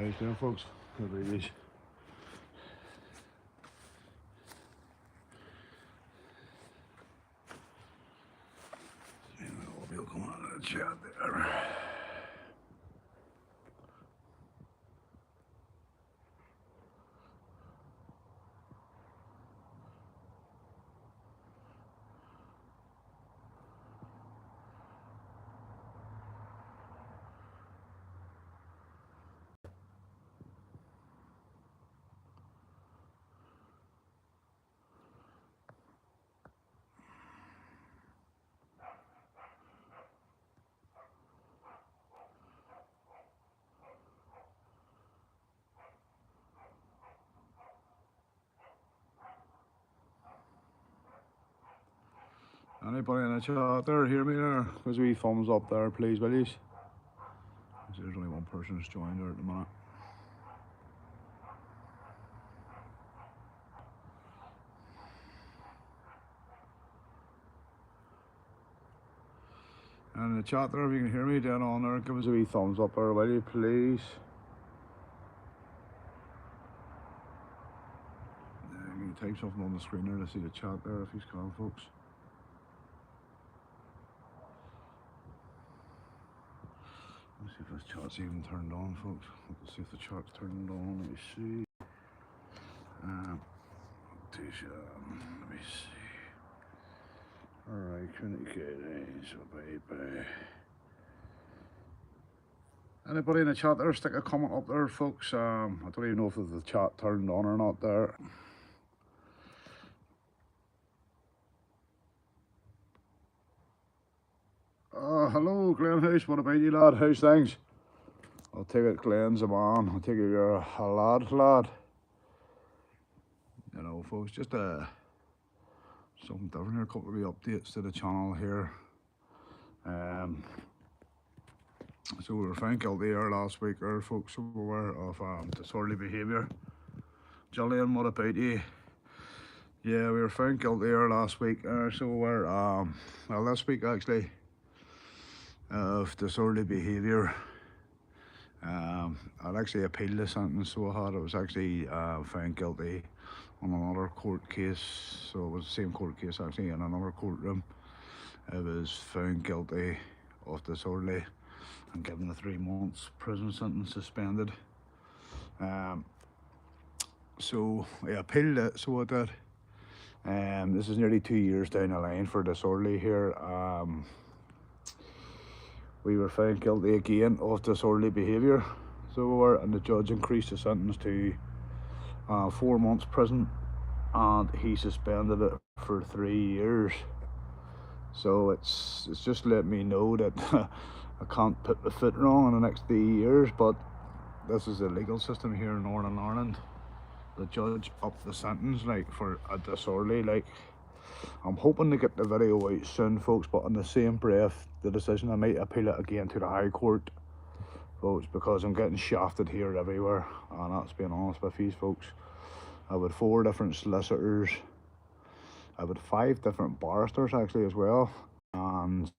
Right there, folks. Good ladies. We'll come on to the chat there. Anybody in the chat there, hear me there? There's a wee thumbs up there, please, willies. There's only one person who's joined there at the minute. And in the chat there, if you can hear me down on there, give us a wee thumbs up there, will you, please? You can type something on the screen there to see the chat there if you can, folks. Let's see if this chat's even turned on, folks. Let's see if the chat's turned on. Let me see. Let me see. Alright, communicating. So, baby. Anybody in the chat there, stick a comment up there, folks. I don't even know if the chat turned on or not there. Hello, Glenn House. What about you, lad? How's things? I'll take it, Glenn's a man. I'll take it, you're a lad. You know, folks, just something different here. A couple of wee updates to the channel here. So we were found guilty here last week, folks, so we were of disorderly behaviour. Jillian, what about you? Yeah, we were found guilty here last week, so we were, well, this week actually, of disorderly behaviour. I'd actually appealed the sentence, so I was actually found guilty on another court case. So it was the same court case actually in another courtroom. I was found guilty of disorderly and given a 3 months prison sentence, suspended. So I appealed it, so I did. This is nearly 2 years down the line for disorderly here. We were found guilty again of disorderly behaviour, so we were, and the judge increased the sentence to 4 months prison, and he suspended it for 3 years. So it's just let me know that I can't put my foot wrong in the next 3 years, but this is the legal system here in Northern Ireland. The judge upped the sentence like for a disorderly, like. I'm hoping to get the video out soon, folks, but in the same breath, the decision, I might appeal it again to the High Court, folks, because I'm getting shafted here everywhere, and that's being honest with you, folks. I had 4 different solicitors, I had 5 different barristers actually as well, and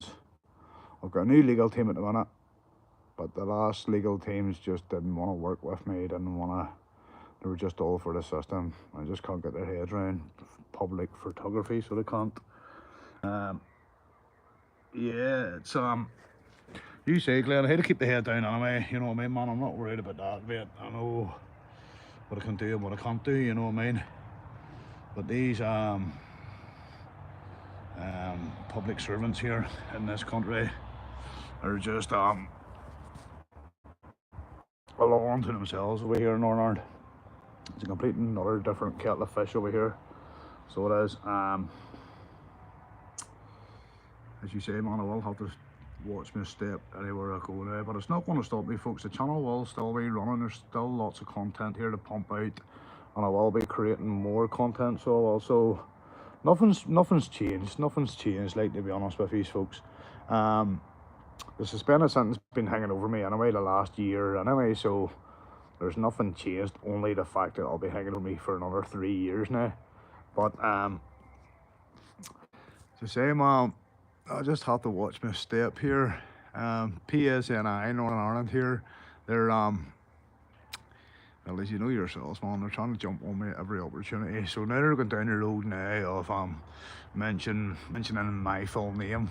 I've got a new legal team at the minute, but the last legal teams just didn't want to work with me, they were just all for the system. I just can't get their heads around public photography, so they can't. Yeah, it's you say, Glenn, I had to keep the head down anyway, you know what I mean, man. I'm not worried about that bit. I know what I can do and what I can't do, you know what I mean. But these public servants here in this country are just belong to themselves over here in Northern Ireland. It's a complete another different kettle of fish over here. So it is. As you say, man, I will have to watch my step anywhere I go now, but it's not going to stop me, folks. The channel will still be running. There's still lots of content here to pump out, and I will be creating more content. So also, nothing's changed. Nothing's changed, like, to be honest with you, folks. The suspended sentence has been hanging over me anyway the last year anyway, so there's nothing changed, only the fact that I'll be hanging over me for another 3 years now. But to say, man, I just have to watch my step here. PSNI Northern Ireland here, they're Well, as you know yourselves, man, they're trying to jump on me at every opportunity. So now they're going down the road now of mentioning my full name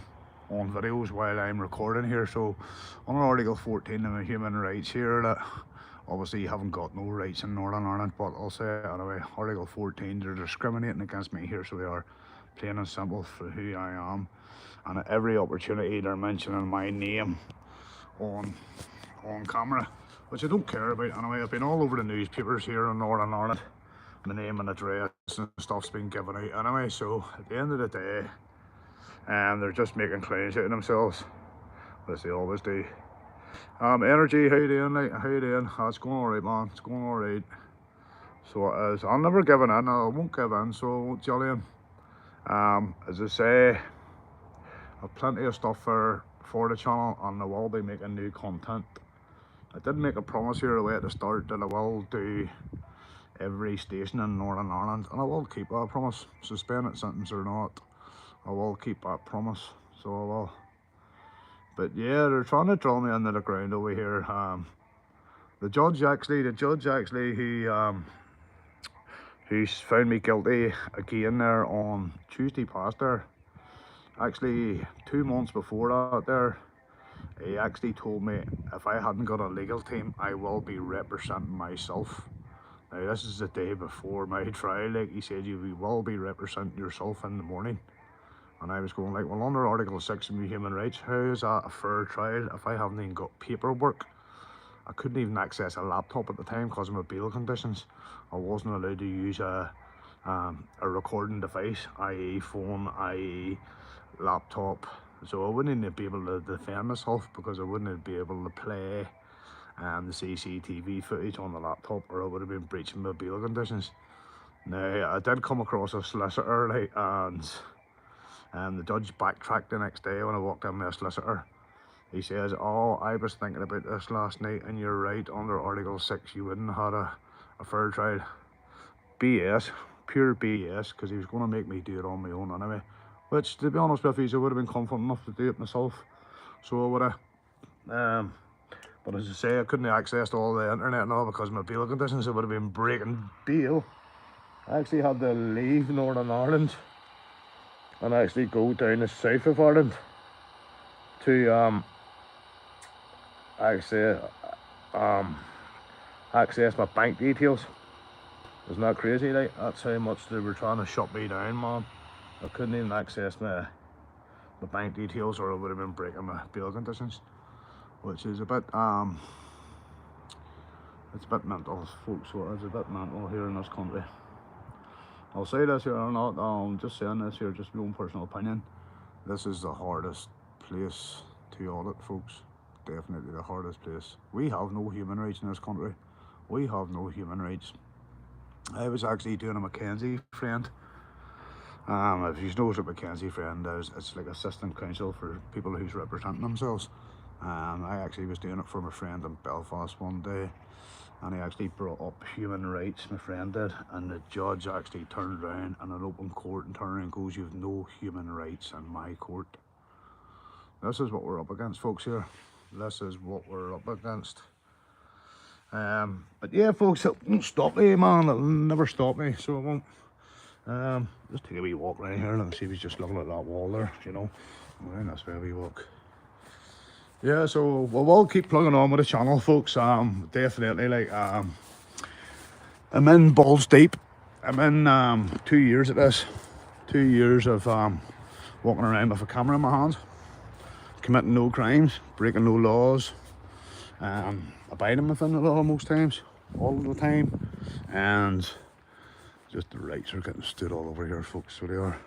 on videos while I'm recording here. So on Article 14 of my human rights here, that obviously you haven't got no rights in Northern Ireland, but I'll say it anyway. Article 14, they're discriminating against me here, so they are, plain and simple, for who I am. And at every opportunity they're mentioning my name on camera, which I don't care about anyway. I've been all over the newspapers here in Northern Ireland. My name and address and stuff's been given out anyway, so at the end of the day, they're just making clowns out of themselves, as they always do. Energy, how you doing, like, how you doing? Oh, it's going alright, man, it's going alright. So it is. I'll never give in, I won't give in, so I won't tell you. As I say, I've plenty of stuff for the channel, and I will be making new content. I did make a promise here away at the start that I will do every station in Northern Ireland, and I will keep that promise. Suspended sentence or not, I will keep that promise, so I will. But yeah, they're trying to draw me into the ground over here. The judge actually who's found me guilty again there on Tuesday past there, actually 2 months before that there, he actually told me if I hadn't got a legal team, I will be representing myself. Now this is the day before my trial, like he said, you will be representing yourself in the morning. And I was going like, well, under Article 6 of my human rights, how is that a fair trial if I haven't even got paperwork? I couldn't even access a laptop at the time because of my bail conditions. I wasn't allowed to use a recording device, i.e. phone, i.e. laptop. So I wouldn't even be able to defend myself because I wouldn't be able to play the CCTV footage on the laptop, or I would have been breaching my bail conditions. Now, I did come across a solicitor, like, and the judge backtracked the next day when I walked in with a solicitor. He says, oh, I was thinking about this last night, and you're right, under Article 6 you wouldn't have had a fair trial. BS, pure BS, because he was going to make me do it on my own anyway. Which, to be honest with you, I would have been confident enough to do it myself. So I would have. But as I say, I couldn't have accessed all the internet and all because of my bail conditions. I would have been breaking bail. I actually had to leave Northern Ireland and actually go down the south of Ireland to access my bank details. Isn't that crazy? Like, that's how much they were trying to shut me down, man. I couldn't even access my bank details, or I would have been breaking my bail conditions, which is a bit it's a bit mental, folks. So it's a bit mental here in this country. I'll say this here or not, I'm just saying this here, just my own personal opinion. This is the hardest place to audit, folks. Definitely the hardest place. We have no human rights in this country. We have no human rights. I was actually doing a Mackenzie friend. If you know what a Mackenzie friend is, it's like assistant counsel for people who's representing themselves. I actually was doing it for my friend in Belfast one day, and he actually brought up human rights, my friend did, and the judge actually turned around in an open court and turned around and goes, you've no human rights in my court. This is what we're up against, folks, here. This is what we're up against. But yeah, folks, it won't stop me, man. It'll never stop me, so it won't. Just take a wee walk around here and see if he's just looking at that wall there, you know. Right, that's where we walk. Yeah, so we'll keep plugging on with the channel, folks. Definitely, like, I'm in balls deep. I'm in 2 years at this. 2 years of walking around with a camera in my hand, committing no crimes, breaking no laws, abiding within the law most times, all of the time, and just the rights are getting stood all over here, folks. So they are.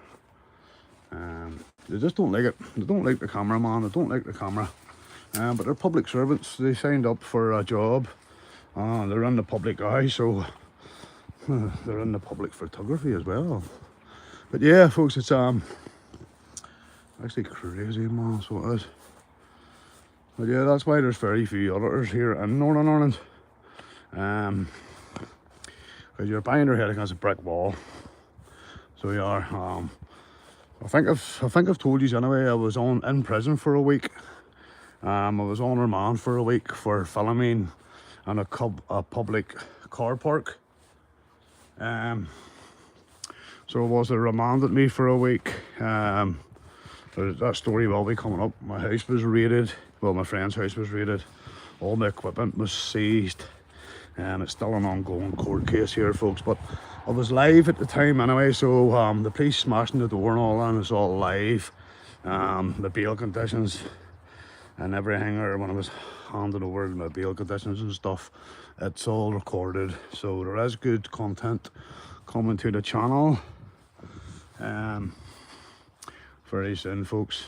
They just don't like it. They don't like the cameraman. They don't like the camera. But they're public servants. They signed up for a job. They're in the public eye, so they're in the public photography as well. But yeah, folks, it's actually crazy, man. So it is. But yeah, that's why there's very few auditors here in Northern Ireland. Because you're banging your head against a brick wall. So you are. I think I've told you anyway. I was in prison for a week. I was on remand for a week for filming in a public car park. So it was, they remanded me for a week. That story will be coming up. My house was raided. Well, my friend's house was raided. All my equipment was seized. It's still an ongoing court case here, folks. But I was live at the time anyway, so the police smashing the door and all that, and it's all live. The bail conditions and everything, or when I was handed over my bail conditions and stuff, it's all recorded. So there is good content coming to the channel very soon, folks.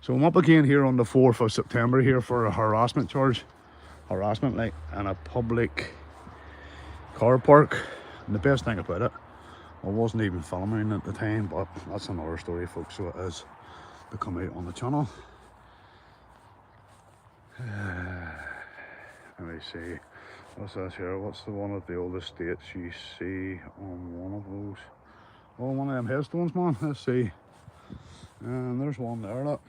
So I'm up again here on the 4th of September here for a harassment charge. Harassment, like, in a public car park. And the best thing about it, I wasn't even filming at the time, but that's another story, folks. So it is to come out on the channel. Let me see, what's this here? What's the one of the oldest dates you see on one of those? Oh, one of them headstones, man. Let's see. And there's one there, look.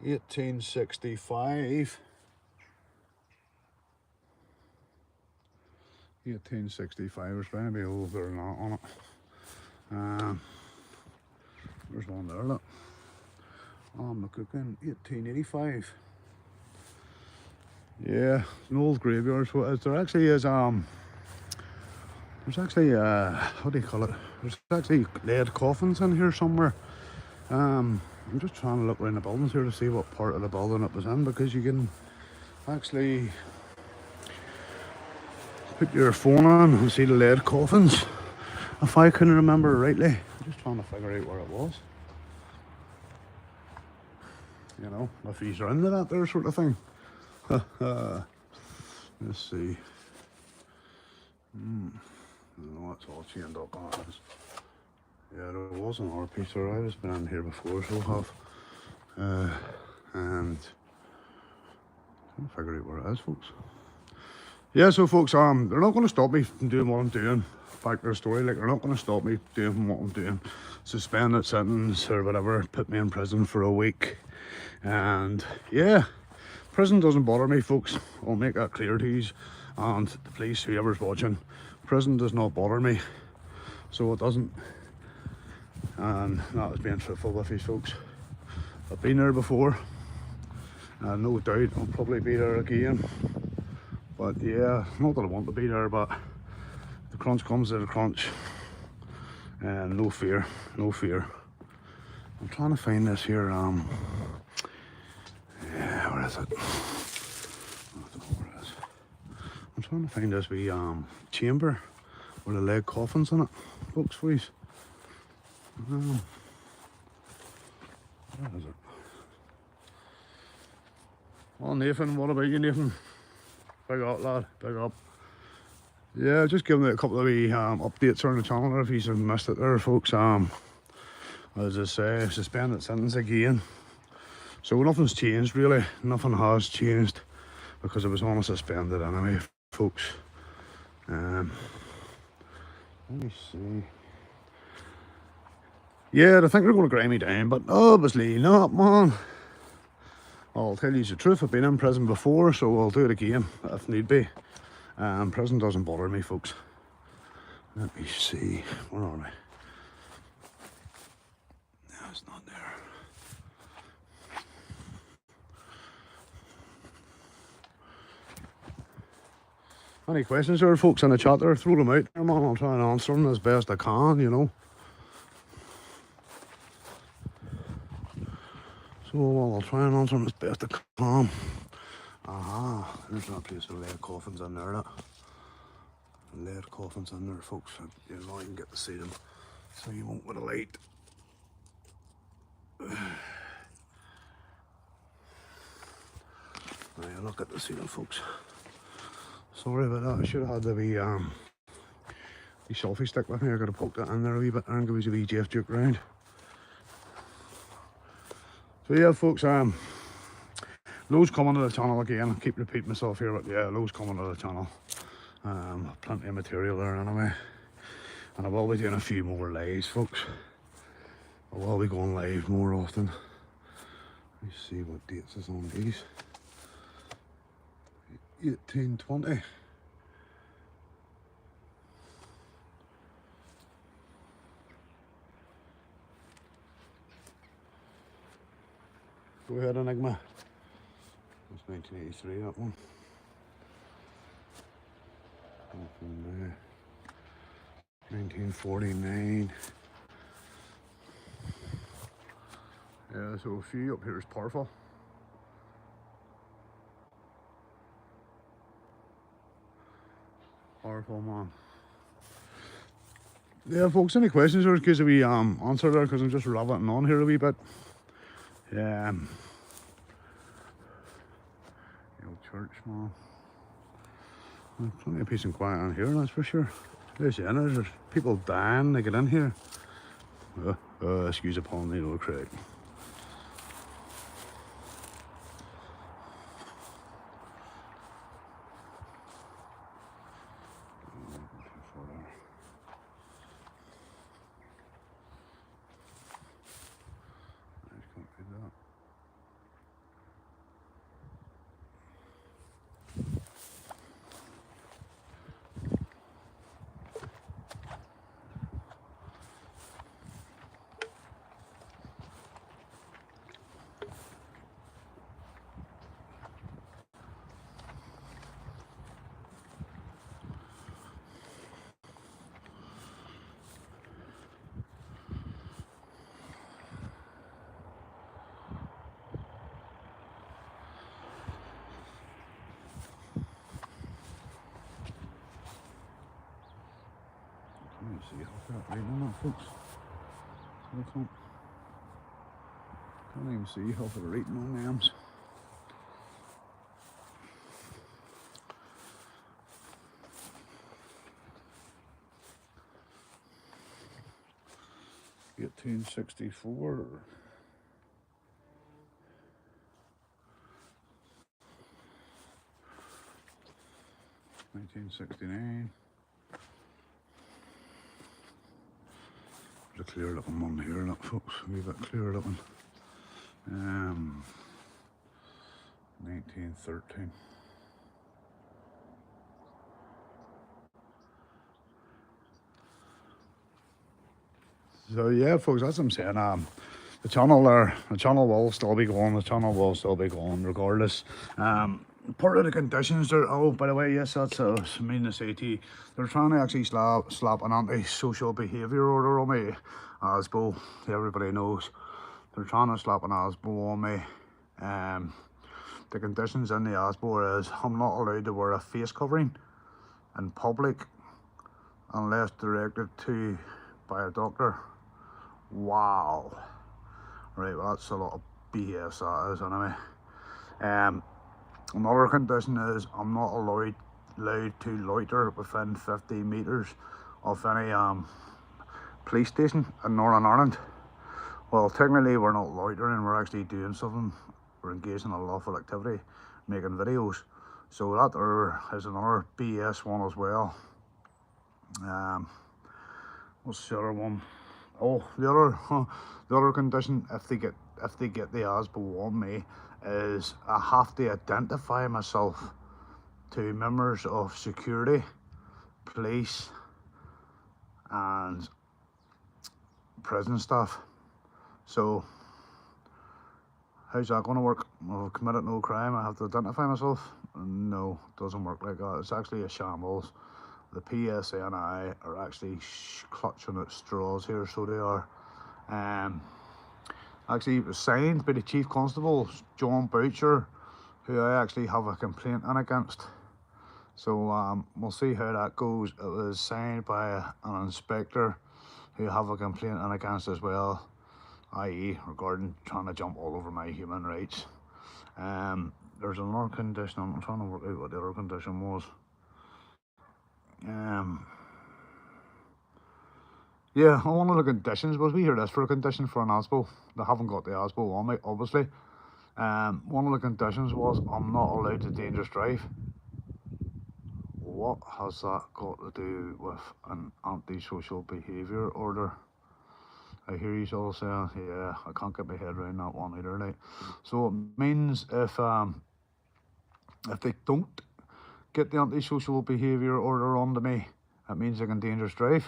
1865. 1865. There's going to be older than that on it. There's one there, look. I'm cooking 1885. Yeah, it's an old graveyard. So there actually is there's actually what do you call it? There's actually lead coffins in here somewhere. I'm just trying to look around the buildings here to see what part of the building it was in, because you can actually put your phone on and see the lead coffins, if I can remember rightly. I'm just trying to figure out where it was. You know, if he's into that there sort of thing. Let's see. No, it's all chained up on it. Yeah, there was another piece there. I've just been in here before, so I have. And I'm trying to figure out where it is, folks. Yeah, so folks, they're not going to stop me from doing what I'm doing. Back to the story, like, they're not going to stop me doing what I'm doing. Suspended sentence or whatever, put me in prison for a week. And yeah, prison doesn't bother me, folks. I'll make that clear to you and the police, whoever's watching. Prison does not bother me, so it doesn't. And that was being truthful with you, folks. I've been there before, and no doubt I'll probably be there again. But yeah, not that I want to be there, but the crunch comes to the crunch, and no fear, no fear. I'm trying to find this here. Yeah, where is it? I don't know where it is. I'm trying to find this wee chamber with the lead coffins in it, folks, please. Where is it? Oh, Nathan, what about you, Nathan? Big up, lad, big up. Yeah, just giving it a couple of wee updates on the channel there if you have missed it there, folks. As I say, suspended sentence again. So nothing's changed really, nothing has changed, because it was on a suspended anyway, folks. Let me see. Yeah, I think they're going to grind me down, but obviously not, man. I'll tell you the truth, I've been in prison before, so I'll do it again if need be. Prison doesn't bother me, folks. Let me see, where are we? No, it's not there. Any questions there, folks, in the chat there, throw them out there, man. I'll try and answer them as best I can, you know. So I'll try and answer them as best I can. Aha, there's that place with lead coffins in there, look. Lead coffins in there, folks. You know, you can get to see them, so you won't with a light. Now you look at the see them, folks. Sorry about that. I should have had the wee selfie stick with me. I gotta poke that in there a wee bit and give us a wee Jeff Duke round. So yeah, folks, loads coming to the channel again. I keep repeating myself here, but yeah, loads coming to the channel. Plenty of material there anyway. And I will be doing a few more lives, folks. I will be going live more often. Let me see what dates is on these. 1820. Go ahead, Enigma. That's 1983, that one. From there. 1949. Yeah, so a few up here is powerful. Powerful, man. Yeah, folks, any questions or in case we answer there, because I'm just rabbiting on here a wee bit. Yeah. The old church, man. There's plenty of peace and quiet in here, that's for sure. There's people dying to get in here. Excuse upon the old Craig. See, I've got right on that, folks. Can't even see half of the writing on names. $1864. 1969. There's a clear looking one here, look, folks. A wee bit clearer looking. 1913. So yeah, folks, that's what I'm saying. The channel will still be going. The channel will still be going regardless. Part of the conditions there. Oh, by the way, yes, that's I mean to say to you, they're trying to actually slap an anti-social behaviour order on me. ASBO, everybody knows. They're trying to slap an ASBO on me. The conditions in the ASBO is I'm not allowed to wear a face covering in public unless directed to by a doctor. Wow. Right, well that's a lot of BS that is anyway. Another condition is I'm not allowed to loiter within 50 metres of any police station in Northern Ireland. Well, technically we're not loitering, we're actually doing something. We're engaged in a lawful activity, making videos. So that there is another BS one as well. What's the other one? Oh, the other condition, if they get the ASBO on me, is I have to identify myself to members of security, police, and prison staff. So how's that going to work? I've committed no crime, I have to identify myself? No, it doesn't work like that. It's actually a shambles. The PSNI are actually clutching at straws here, so they are. Actually, it was signed by the Chief Constable, John Boucher, who I actually have a complaint in against. So we'll see how that goes. It was signed by an inspector who I have a complaint in against as well, i.e. regarding trying to jump all over my human rights. There's another condition, I'm trying to work out what the other condition was. Yeah, one of the conditions was, we hear this for a condition for an ASBO. They haven't got the ASBO on me, obviously. One of the conditions was I'm not allowed to dangerous drive. What has that got to do with an antisocial behaviour order? I hear you all saying, yeah, I can't get my head around that one either. Like. So it means if they don't get the antisocial behaviour order onto me, it means I can dangerous drive.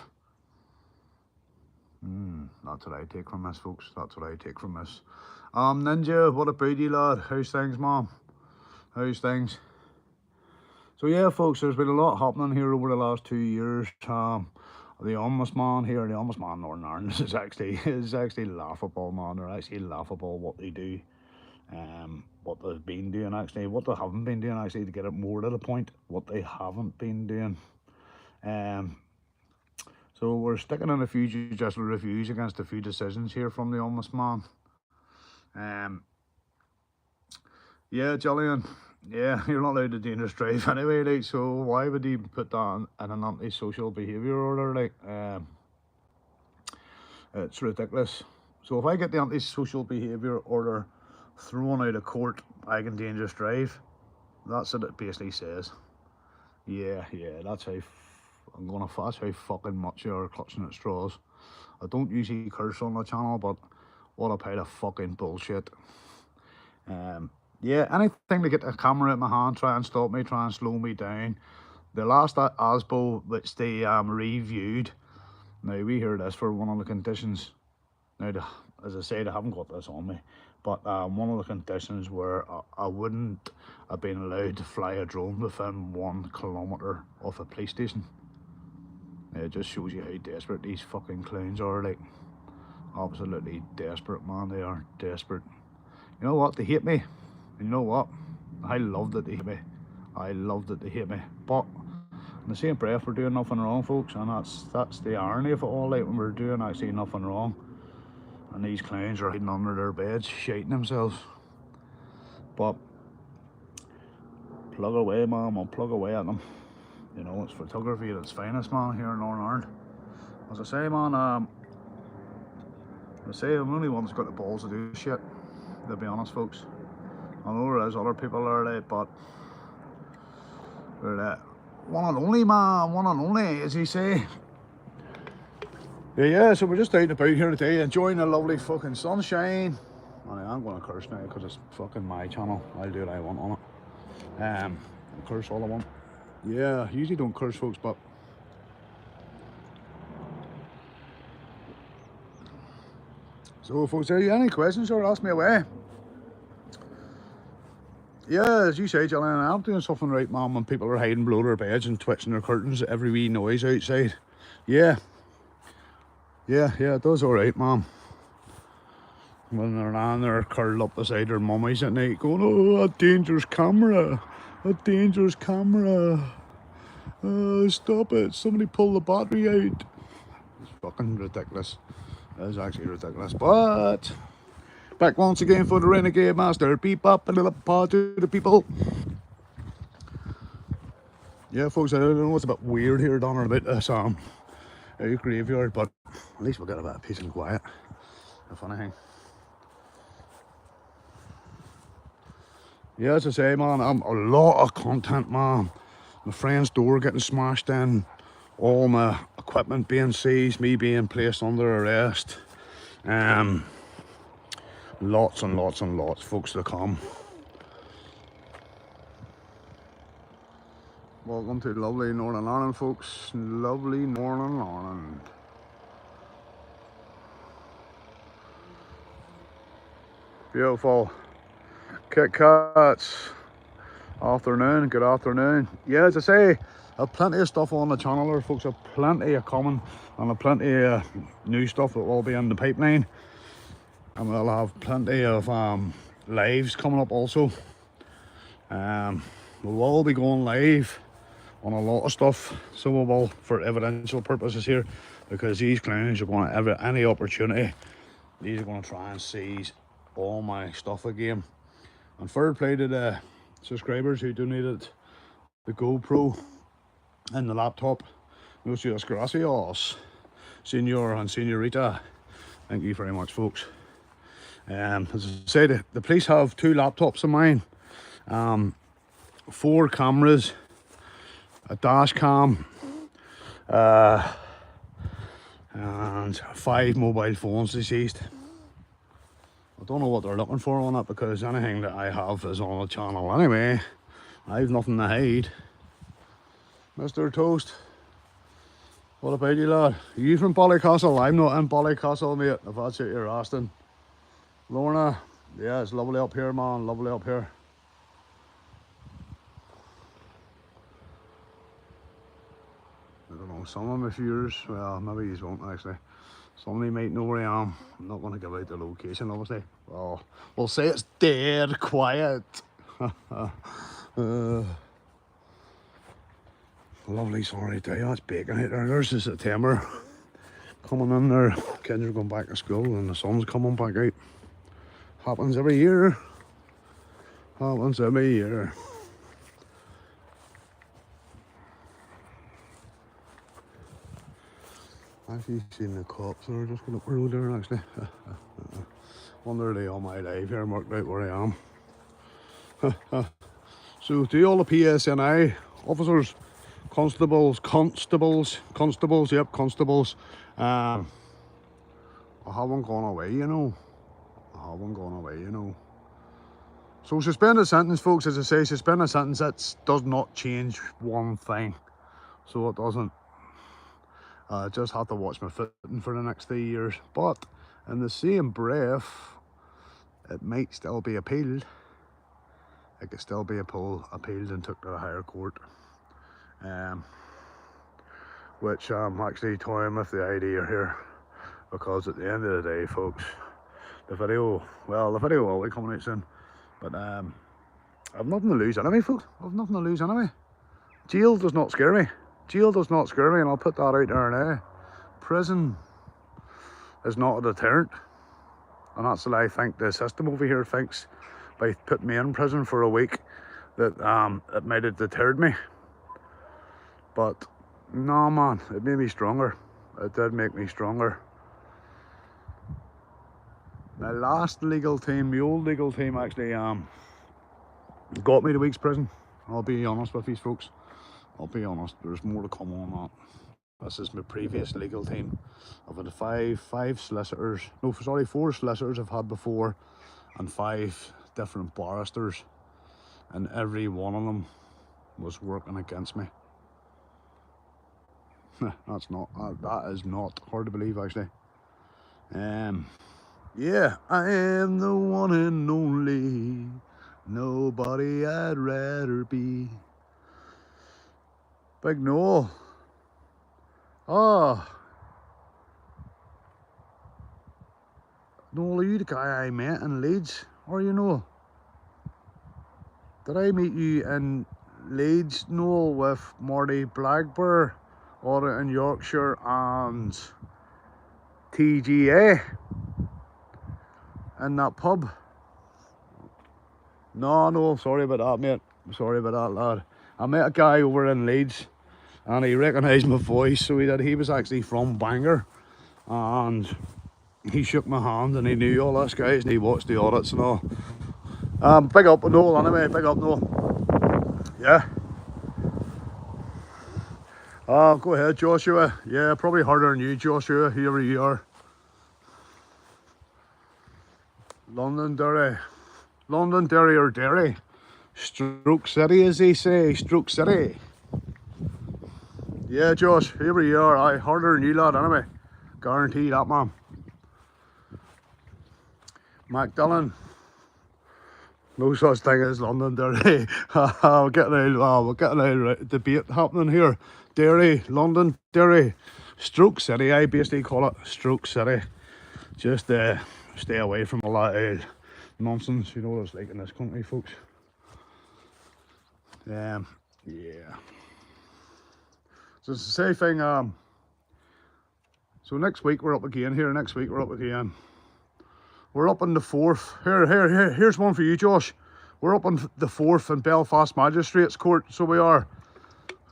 That That's what I take from this, folks. That's what I take from this. Ninja, what about you, lad? How's things, mom? How's things? So yeah, folks, there's been a lot happening here over the last 2 years. The Ombudsman here, the Ombudsman in Northern Ireland is actually laughable, man. They're actually laughable what they do. What they've been doing, actually, what they haven't been doing, actually, to get it more to the point, what they haven't been doing. So we're sticking in a few judicial reviews against a few decisions here from the Ombudsman. Yeah, Julian, yeah, you're not allowed to dangerous drive anyway, like, so why would he put that in an antisocial behaviour order, like, it's ridiculous. So if I get the antisocial behaviour order thrown out of court, I can dangerous drive. That's what it basically says. Yeah, that's how that's how fucking much you are clutching at straws. I don't usually curse on the channel, but what a pile of fucking bullshit. Yeah, anything to get the camera in my hand, try and stop me, try and slow me down. The last ASBO which they reviewed, now we hear this for one of the conditions. Now, as I said, I haven't got this on me, but one of the conditions were I wouldn't have been allowed to fly a drone within 1 kilometre of a police station. It just shows you how desperate these fucking clowns are, like, absolutely desperate, man. They are desperate. You know what? They hate me. And you know what? I love that they hate me. I love that they hate me. But in the same breath, we're doing nothing wrong, folks, and that's the irony of it all, like, when we're doing actually nothing wrong. And these clowns are hiding under their beds, shiting themselves. But plug away, man, I'll plug away at them. You know, it's photography at its finest, man, here in Northern Ireland. As I say, man, I'm the only one that's got the balls to do shit, to be honest, folks. I know there is other people there, like, but they're that one and only, man, one and only, as you say. Yeah, so we're just out and about here today, enjoying the lovely fucking sunshine. I'm going to curse now because it's fucking my channel. I'll do what I want on it. I'll curse all I want. Yeah, I usually don't curse, folks, but so, folks, are you any questions, or ask me away? Yeah, as you say, Julian, I'm doing something right, man, when people are hiding below their beds and twitching their curtains at every wee noise outside. Yeah, it does all right, man. When they're lying there curled up beside their mummies at night going, oh, a dangerous camera, a dangerous camera. Stop it, somebody pull the battery out. It's fucking ridiculous. It is actually ridiculous. But back once again for the Renegade Master. Beep up a little paw to the people. Yeah, folks, I don't know, it's a bit weird here down about this graveyard, but at least we'll get a bit of peace and quiet, if anything. Yeah, as I say, man, I'm a lot of content, man. My friend's door getting smashed in, all my equipment being seized, me being placed under arrest. Lots and lots and lots, folks, to come. Welcome to lovely Northern Ireland, folks. Lovely Northern Ireland. Beautiful. Kit Kats. Afternoon, good afternoon. Yeah, as I say, I have plenty of stuff on the channel there, folks. I have plenty of coming, and I have plenty of new stuff that will be in the pipeline. And we'll have plenty of lives coming up also. We'll all be going live on a lot of stuff, so we will, for evidential purposes here, because these clowns are going to have any opportunity. These are going to try and seize all my stuff again. And fair play to the subscribers who donated the GoPro and the laptop. Muchas gracias, senor and senorita. Thank you very much, folks. As I said, the police have 2 laptops of mine, 4 cameras, a dash cam, and 5 mobile phones they seized. I don't know what they're looking for on it, because anything that I have is on the channel anyway. I have nothing to hide. Mr. Toast. What about you, lad? Are you from Ballycastle? I'm not in Ballycastle, mate, if that's what you're asking. Lorna, yeah, it's lovely up here, man, lovely up here. I don't know, some of my viewers, well, maybe you won't actually. Somebody might know where I am. I'm not going to give out the location, obviously. Well, we'll say it's dead quiet. Lovely sunny day. That's baking out there. There's the September coming in there. Kids are going back to school and the sun's coming back out. Happens every year. Happens every year. Actually seen the cops that are just going up the road there actually. Wonder they all my life here and worked out where I am. So to all the PSNI officers, constables, yep, constables. I haven't gone away, you know. I haven't gone away, you know. So suspended sentence, folks, as I say, suspended sentence, it does not change one thing. So it doesn't. I just have to watch my footing for the next 3 years. But in the same breath, it might still be appealed. It could still be appealed and took to the higher court. Which I'm actually toying with the idea here. Because at the end of the day, folks, the video will be coming out soon. But I've nothing to lose anyway, folks. I've nothing to lose anyway. Jail does not scare me. Jail does not scare me, and I'll put that out there now. Prison is not a deterrent. And that's what I think the system over here thinks by putting me in prison for a week, that it might have deterred me. But no, man, it made me stronger. It did make me stronger. My last legal team, my old legal team, actually got me to week's prison. I'll be honest with these folks. I'll be honest, there's more to come on that. This is my previous legal team. I've had four solicitors I've had before, and 5 different barristers, and every one of them was working against me. That is not hard to believe, actually. Yeah, I am the one and only, nobody I'd rather be. Big Noel. Oh, Noel, are you the guy I met in Leeds? Or you know? Did I meet you in Leeds, Noel, with Marty Blackburn, or in Yorkshire and TGA in that pub? No, sorry about that, mate. Sorry about that, lad. I met a guy over in Leeds and he recognised my voice, so he did. He was actually from Bangor, and he shook my hand and he knew all us guys and he watched the audits and all. Big up Noel anyway, big up Noel. Yeah. Go ahead, Joshua. Yeah, probably harder than you, Joshua, whoever you are. Londonderry or Derry. Stroke City, as they say, Stroke City. Yeah, Josh, whoever you are, aye, harder than you, lad, anyway. Guarantee that, man. Macdillan. No such thing as Londonderry. We're getting a debate happening here. Derry, Londonderry, Stroke City, I basically call it Stroke City. Just stay away from all that nonsense, you know what it's like in this country, folks. Yeah. So it's the same thing, so next week we're up again here, We're up on the 4th. Here's one for you, Josh. We're up on the 4th in Belfast Magistrates Court, so we are.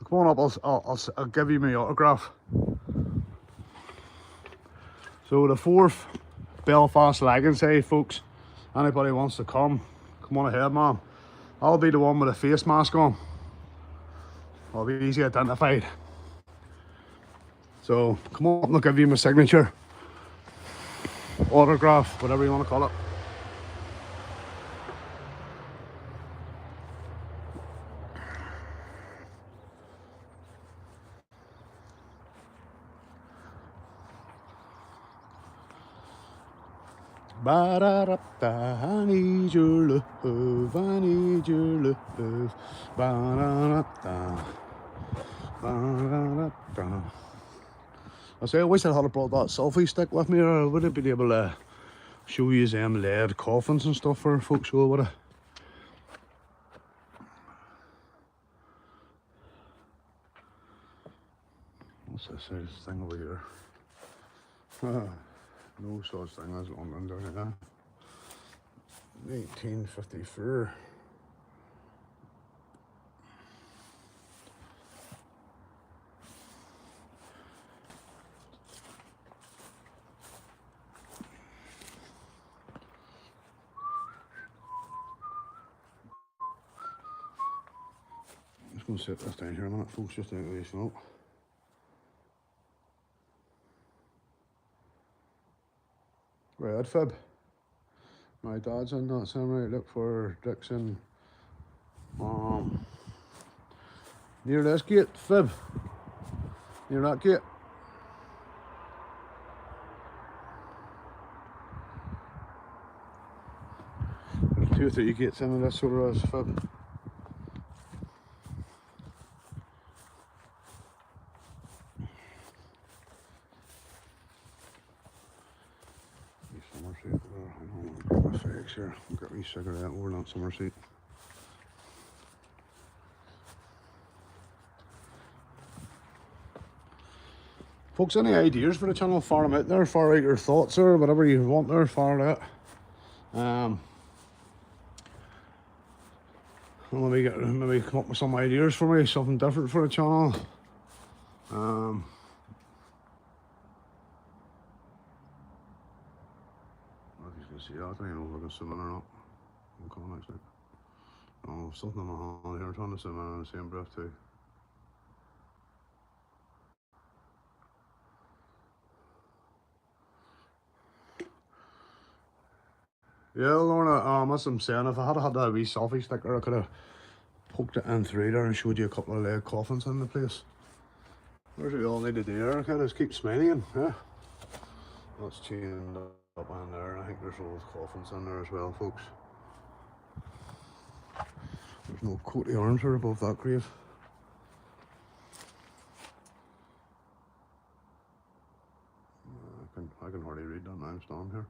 Come on up, I'll give you my autograph. So the 4th, Belfast Lagan, folks. Anybody wants to come on ahead, man. I'll be the one with a face mask on. I'll be easy identified. So come on up and I'll give you my signature. Autograph, whatever you want to call it. Ba-da-da-da, I need your love, I need your love. Ba-da-da-da, ba-da-da-da. I say I wish I had brought that selfie stick with me, or I would have been able to show you them lead coffins and stuff for folks, so I would have. What's this thing over here? No such thing as London down here. 1854. I'm just going to set this down here a minute, folks, just out of the smoke. Red fib. My dad's in that same right. Look for Dixon. Near this gate, fib. Near that gate. There's 2 or 3 gates in this sort of fib. Summer seat there. Hang on, get my fakes here. I've got a wee cigarette over that summer seat. Folks, any ideas for the channel? Fire them out there, fire out your thoughts or whatever you want there, fire it out. Maybe come up with some ideas for me, something different for the channel. If you can see that, I don't know if I can zoom in or not. I'm coming actually. Oh, something in my hand here, I'm trying to zoom in the same breath too. Yeah, Lorna, as I'm saying, if I had had that wee selfie sticker, I could have poked it in through there and showed you a couple of lead coffins in the place. There's what we all need to do there, okay, just keep smiling, yeah. That's chained up in there, I think there's old coffins in there as well, folks. There's no coat of arms here above that grave. I can hardly read that now, I'm standing here.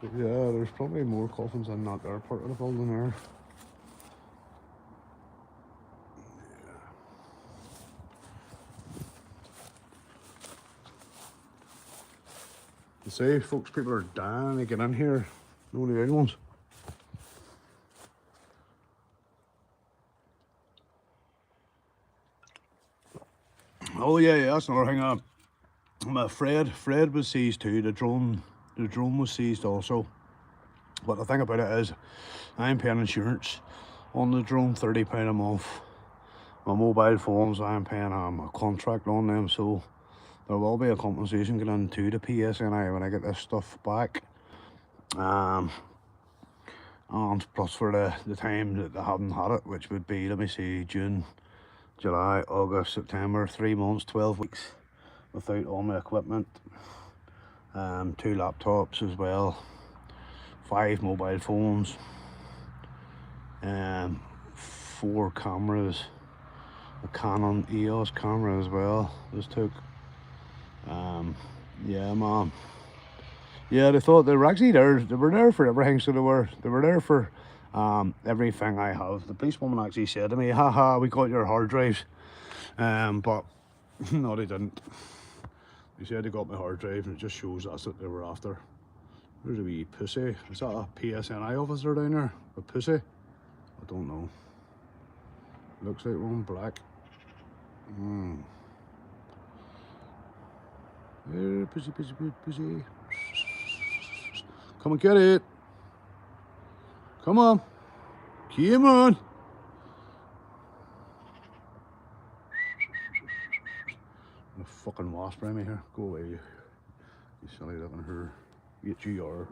But yeah, there's probably more coffins in that there part of the building there. You see, folks, people are dying to get in here. No the other ones. Oh yeah, that's another thing. Fred was seized too. The drone was seized also. But the thing about it is, I'm paying insurance on the drone, £30 a month. My mobile phones, I'm paying a contract on them, so there will be a compensation going into the PSNI when I get this stuff back. And plus for the time that they haven't had it, which would be, let me see, June, July, August, September, 3 months, 12 weeks without all my equipment. 2 laptops as well, 5 mobile phones, 4 cameras, a Canon EOS camera as well. This took, yeah, man. Yeah, they thought they were actually there. They were there for everything, so they were there for everything I have. The policewoman actually said to me, haha, we got your hard drives, but no, they didn't. They said they got my hard drive, and it just shows that's what they were after. There's a wee pussy. Is that a PSNI officer down there? A pussy? I don't know. Looks like one, black. Here, pussy, pussy, pussy. Come and get it. Come on. Come on. A fucking wasp around me here. Go away, you silly looking her. H-E-R.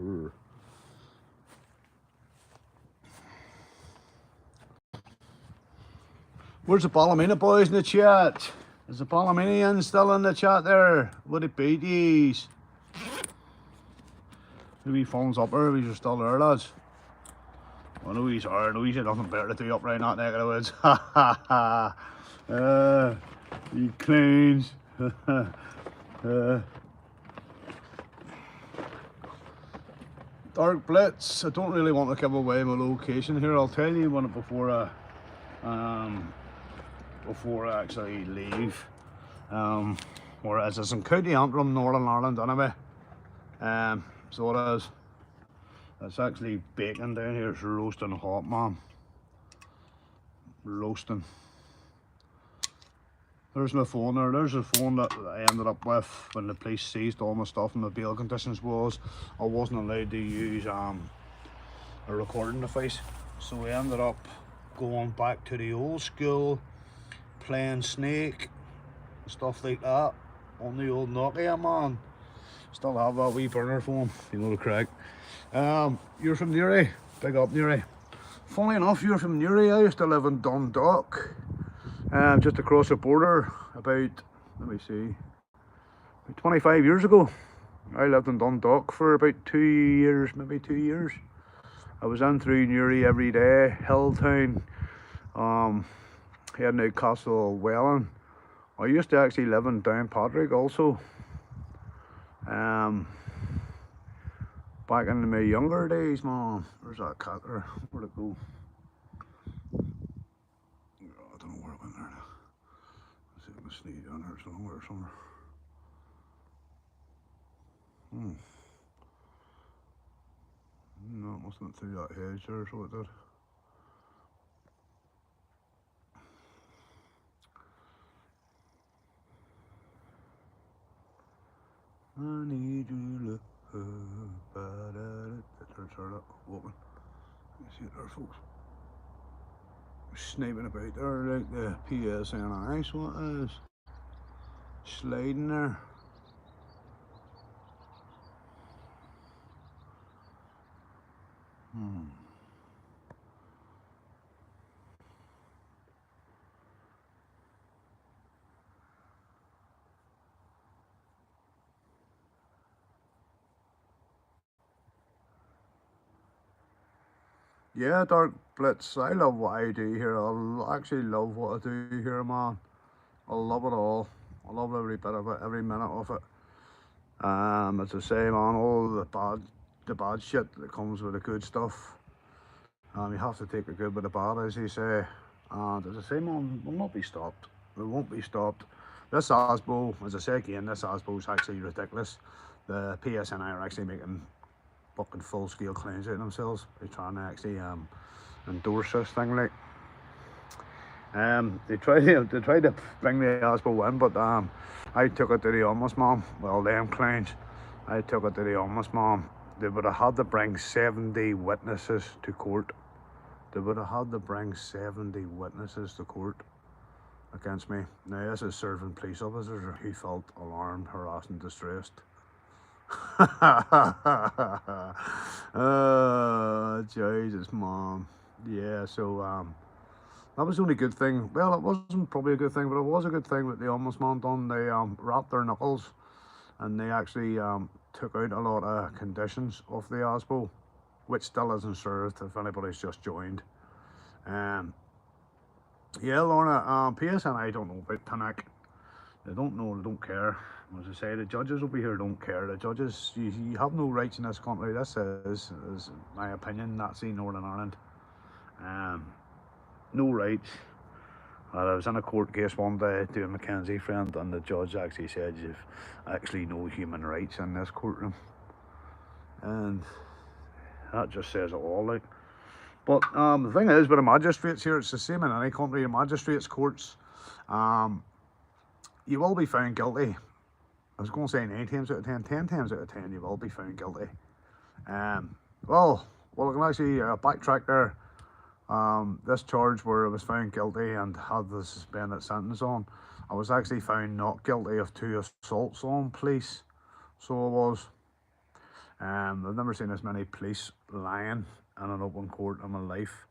Where's the Ballymena boys in the chat? Is the Ballymenians still in the chat there? Would it be these? Maybe phones up there, we are still there, lads. I know he's hard, I know he's got nothing better to do up right now in that neck of the woods. Ha ha ha! You clones. Dark Blitz, I don't really want to give away my location here. I'll tell you when before I actually leave. Whereas it's in County Antrim, Northern Ireland anyway. So it is. It's actually baking down here, it's roasting hot, man. Roasting. There's my phone there, there's the phone that I ended up with when the police seized all my stuff and the bail conditions was I wasn't allowed to use a recording device. So we ended up going back to the old school, playing Snake, stuff like that, on the old Nokia, man. Still have that wee burner phone, you know the crack. You're from Newry, big up Newry. Funny enough, you're from Newry. I used to live in Dundalk, just across the border about, let me see, 25 years ago. I lived in Dundalk for about 2 years, maybe 2 years. I was in through Newry every day, Hilltown, heading out Castle Welland. I used to actually live in Downpatrick also. Back in my younger days, man. Where's that cat there? Where'd it go? I don't know where it went there now. Let's see if I can sneak down here somewhere. No, it must have went through that hedge there, so it did. I need you love. There's that woman. You see it there, folks. Sniping about there like the PSNI, so it is. Sliding there. Yeah, Dark Blitz, I love what I do here. I actually love what I do here, man. I love it all. I love every bit of it, every minute of it. As I say, man, all the bad shit that comes with the good stuff. You have to take the good with the bad, as you say. And as I say, man, we'll not be stopped. We won't be stopped. This ASBO, as I say again, this ASBO is actually ridiculous. The PSNI are actually making fucking full-scale claims out of themselves. They're trying to actually endorse this thing, like. They tried to bring the ASBO in, but I took it to the ombudsman. Well, them clowns. I took it to the ombudsman. They would have had to bring 70 witnesses to court. They would have had to bring 70 witnesses to court against me. Now, this is serving police officers who felt alarmed, harassed and distressed. Oh, Jesus, man. Yeah, so that was the only good thing. Well, it wasn't probably a good thing, but it was a good thing that the ombudsman done. They wrapped their knuckles and they actually took out a lot of conditions of the ASBO, which still isn't served if anybody's just joined. Yeah, Lorna, PSNI don't know about Pinnock. They don't know, they don't care. As I say, the judges over here don't care. The judges, you have no rights in this country. This is my opinion, Nazi Northern Ireland. No rights. I was in a court case one day doing Mackenzie friend, and the judge actually said you've actually no human rights in this courtroom. And that just says it all, like. But the thing is, with the magistrates here, it's the same in any country. The magistrates' courts, you will be found guilty. I was going to say 9 times out of 10, 10 times out of 10, you will be found guilty. Well, I can actually backtrack there. This charge where I was found guilty and had the suspended sentence on, I was actually found not guilty of 2 assaults on police. So I was. I've never seen as many police lying in an open court in my life.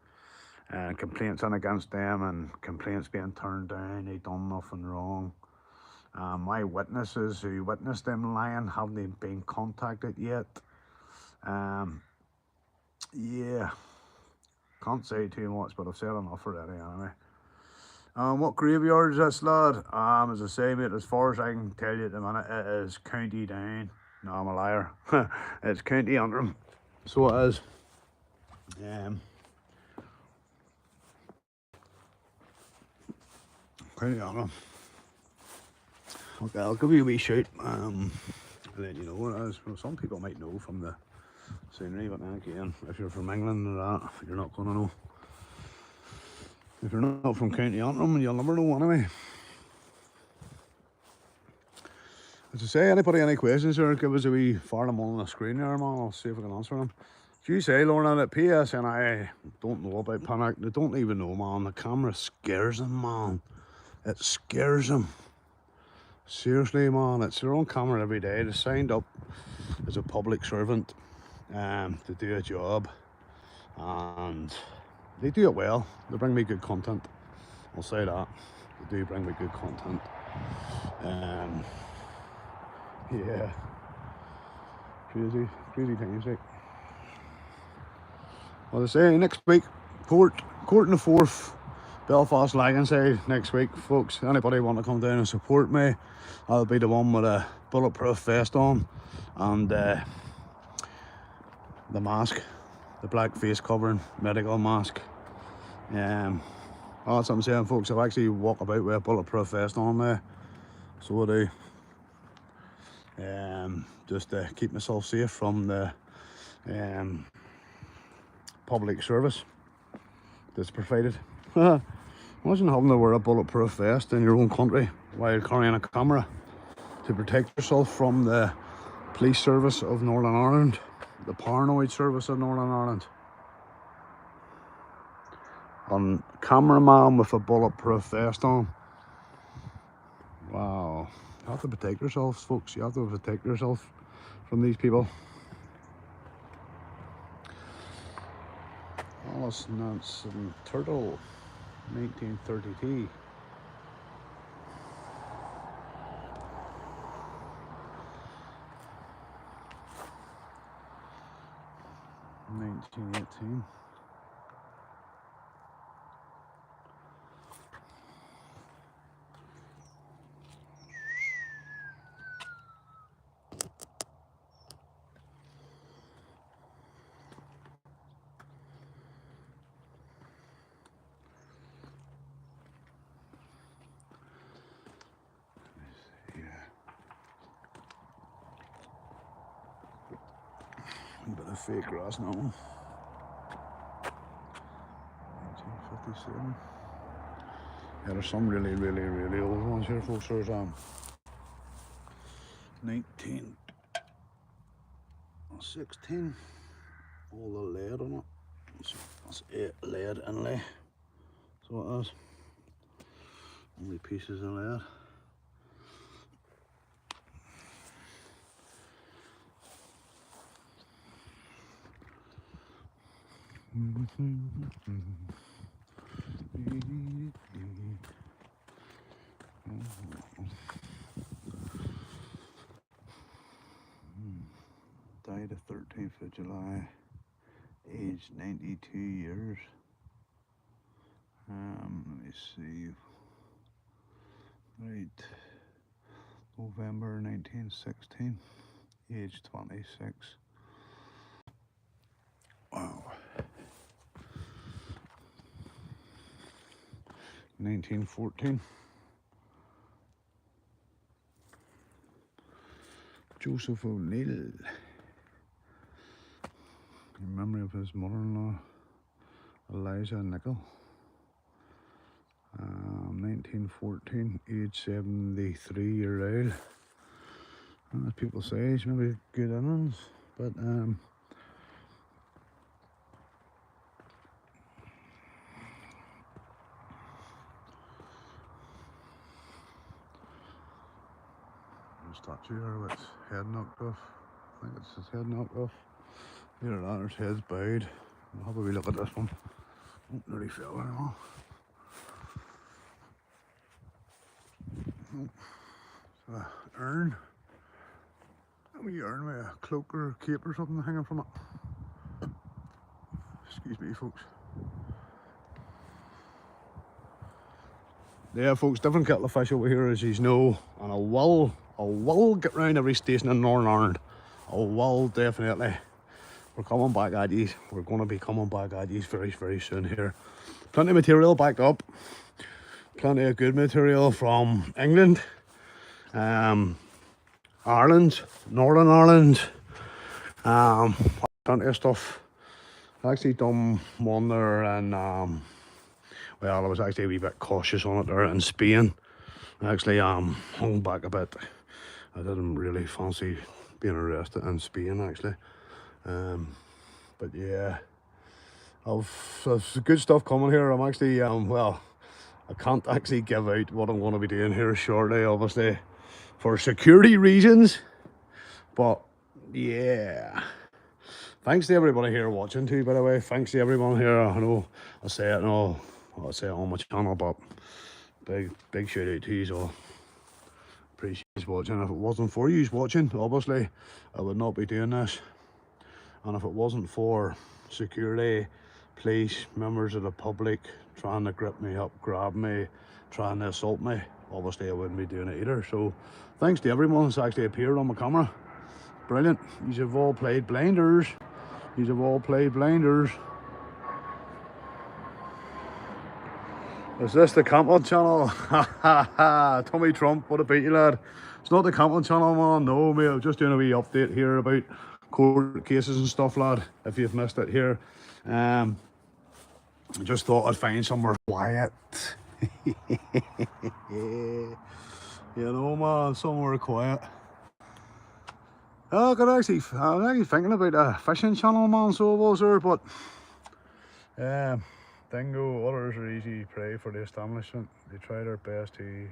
Complaints in against them and complaints being turned down. They done nothing wrong. My witnesses who witnessed them lying haven't been contacted yet. Yeah, can't say too much, but I've said enough already anyway. What graveyard is this, lad? As I say, mate, as far as I can tell you at the minute, it is County Down. No, I'm a liar. It's County Antrim. So it is. County Antrim. Okay, I'll give you a wee shout. And let you know what it is. Well, some people might know from the scenery, but then again, if you're from England or that, you're not going to know. If you're not from County Antrim, you'll never know anyway. As I say, anybody any questions there, give us a wee fire them on the screen there, man. I'll see if I can answer them. If you say, Lorna, that PSNI don't know about panic, they don't even know, man. The camera scares them, man. It scares them. Seriously, man, it's their own camera every day. They signed up as a public servant to do a job, and they do it well. They bring me good content. I'll say that. They do bring me good content. Yeah, crazy times, like. Well, I say next week, court in the 4th, Belfast Lagan next week, folks. Anybody want to come down and support me, I'll be the one with a bulletproof vest on and the mask, the black face covering, medical mask. That's what I'm saying, folks. I've actually walk about with a bulletproof vest on there, so I do. Just to keep myself safe from the public service that's provided. Imagine having to wear a bulletproof vest in your own country while carrying a camera to protect yourself from the police service of Northern Ireland, the paranoid service of Northern Ireland. And cameraman with a bulletproof vest on. Wow. You have to protect yourselves, folks. You have to protect yourself from these people. Alice Nansen Turtle, 1932. $1918. A bit of fake grass now. 1957. Yeah, there's some really old ones here, folks. There's 1916. All the lead on it. That's 8 lead inlay. So it is. Only pieces of lead. Died the 13th of July, aged 92 years. Let me see. Right, November 1916, age 26. Wow. 1914. Joseph O'Neill. In memory of his mother-in-law, Eliza Nicol. 1914, age 73-year-old. As people say, he's maybe good innings, but statue there with its head knocked off. I think it's his head knocked off. Here that, his head's bowed. We'll have a wee look at this one. Oh, nearly fell there off. Oh, urn. A wee urn with a cloak or a cape or something hanging from it. Excuse me, folks. Yeah, folks, different kettle of fish over here, as you know, and I will get round every station in Northern Ireland. I will definitely. We're coming back at you. We're going to be coming back at you very, very soon here. Plenty of material backed up. Plenty of good material from England, Ireland, Northern Ireland. Plenty of stuff. I actually done one there and well, I was actually a wee bit cautious on it there in Spain. I actually hung back a bit. I didn't really fancy being arrested in Spain actually. But yeah, I've good stuff coming here. I'm actually well, I can't actually give out what I'm going to be doing here shortly, obviously for security reasons, but yeah, thanks to everybody here watching too, by the way. Thanks to everyone here. I know I say it and all, I say it on my channel, but big shout out to you all. Appreciate you watching. If it wasn't for you watching, obviously I would not be doing this. And if it wasn't for security, police, members of the public trying to grip me up, grab me, trying to assault me, obviously I wouldn't be doing it either. So thanks to everyone that's actually appeared on my camera. Brilliant. You have all played blinders. You have all played blinders. Is this the Campbell channel? Ha ha ha. Tommy Trump, what about you, lad? It's not the Campbell channel, man. No, mate. I'm just doing a wee update here about court cases and stuff, lad, if you've missed it here. I just thought I'd find somewhere quiet. You know, man, somewhere quiet. I was actually thinking about a fishing channel, man, so I was there, but Dingo, others are easy prey for the establishment. They try their best to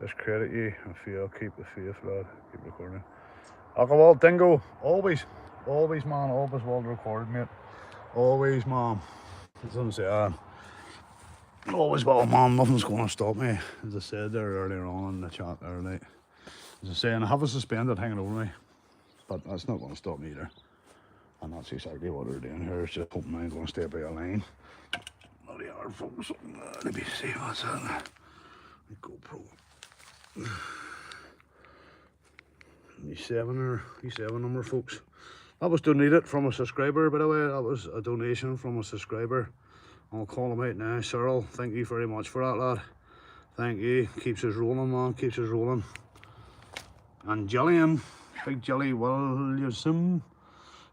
discredit you and fail. Keep the faith, lad. Keep recording. Alcohol, Dingo, always, man, always well recorded, mate. Always, man. As I say, always well, man. Nothing's going to stop me. As I said there earlier on in the chat there, like, as I say, and I have a suspended hanging over me, but that's not going to stop me either. And that's exactly what they're doing here. It's just hoping I'm going to stay by a line. Bloody hard, folks. Let me see what's that. GoPro. E7 number, folks. That was donated from a subscriber, by the way. That was a donation from a subscriber. I'll call him out now. Cyril, thank you very much for that, lad. Thank you. Keeps us rolling, man. Keeps us rolling. And Jillian, Big Jilly Williamson,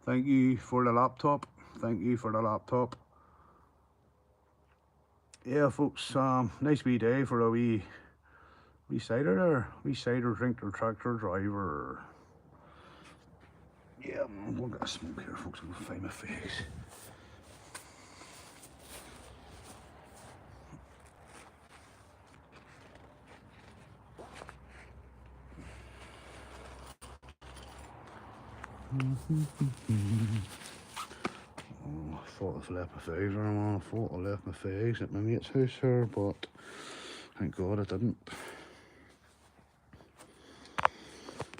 thank you for the laptop. Thank you for the laptop. Yeah, folks, nice wee day for a wee cider there. Wee cider drinker, tractor driver. Yeah, we'll get a smoke here, folks. I'm gonna find my face. Oh, I thought I'd left my fags there, man. I thought I left my fags at my mate's house here, but thank God I didn't.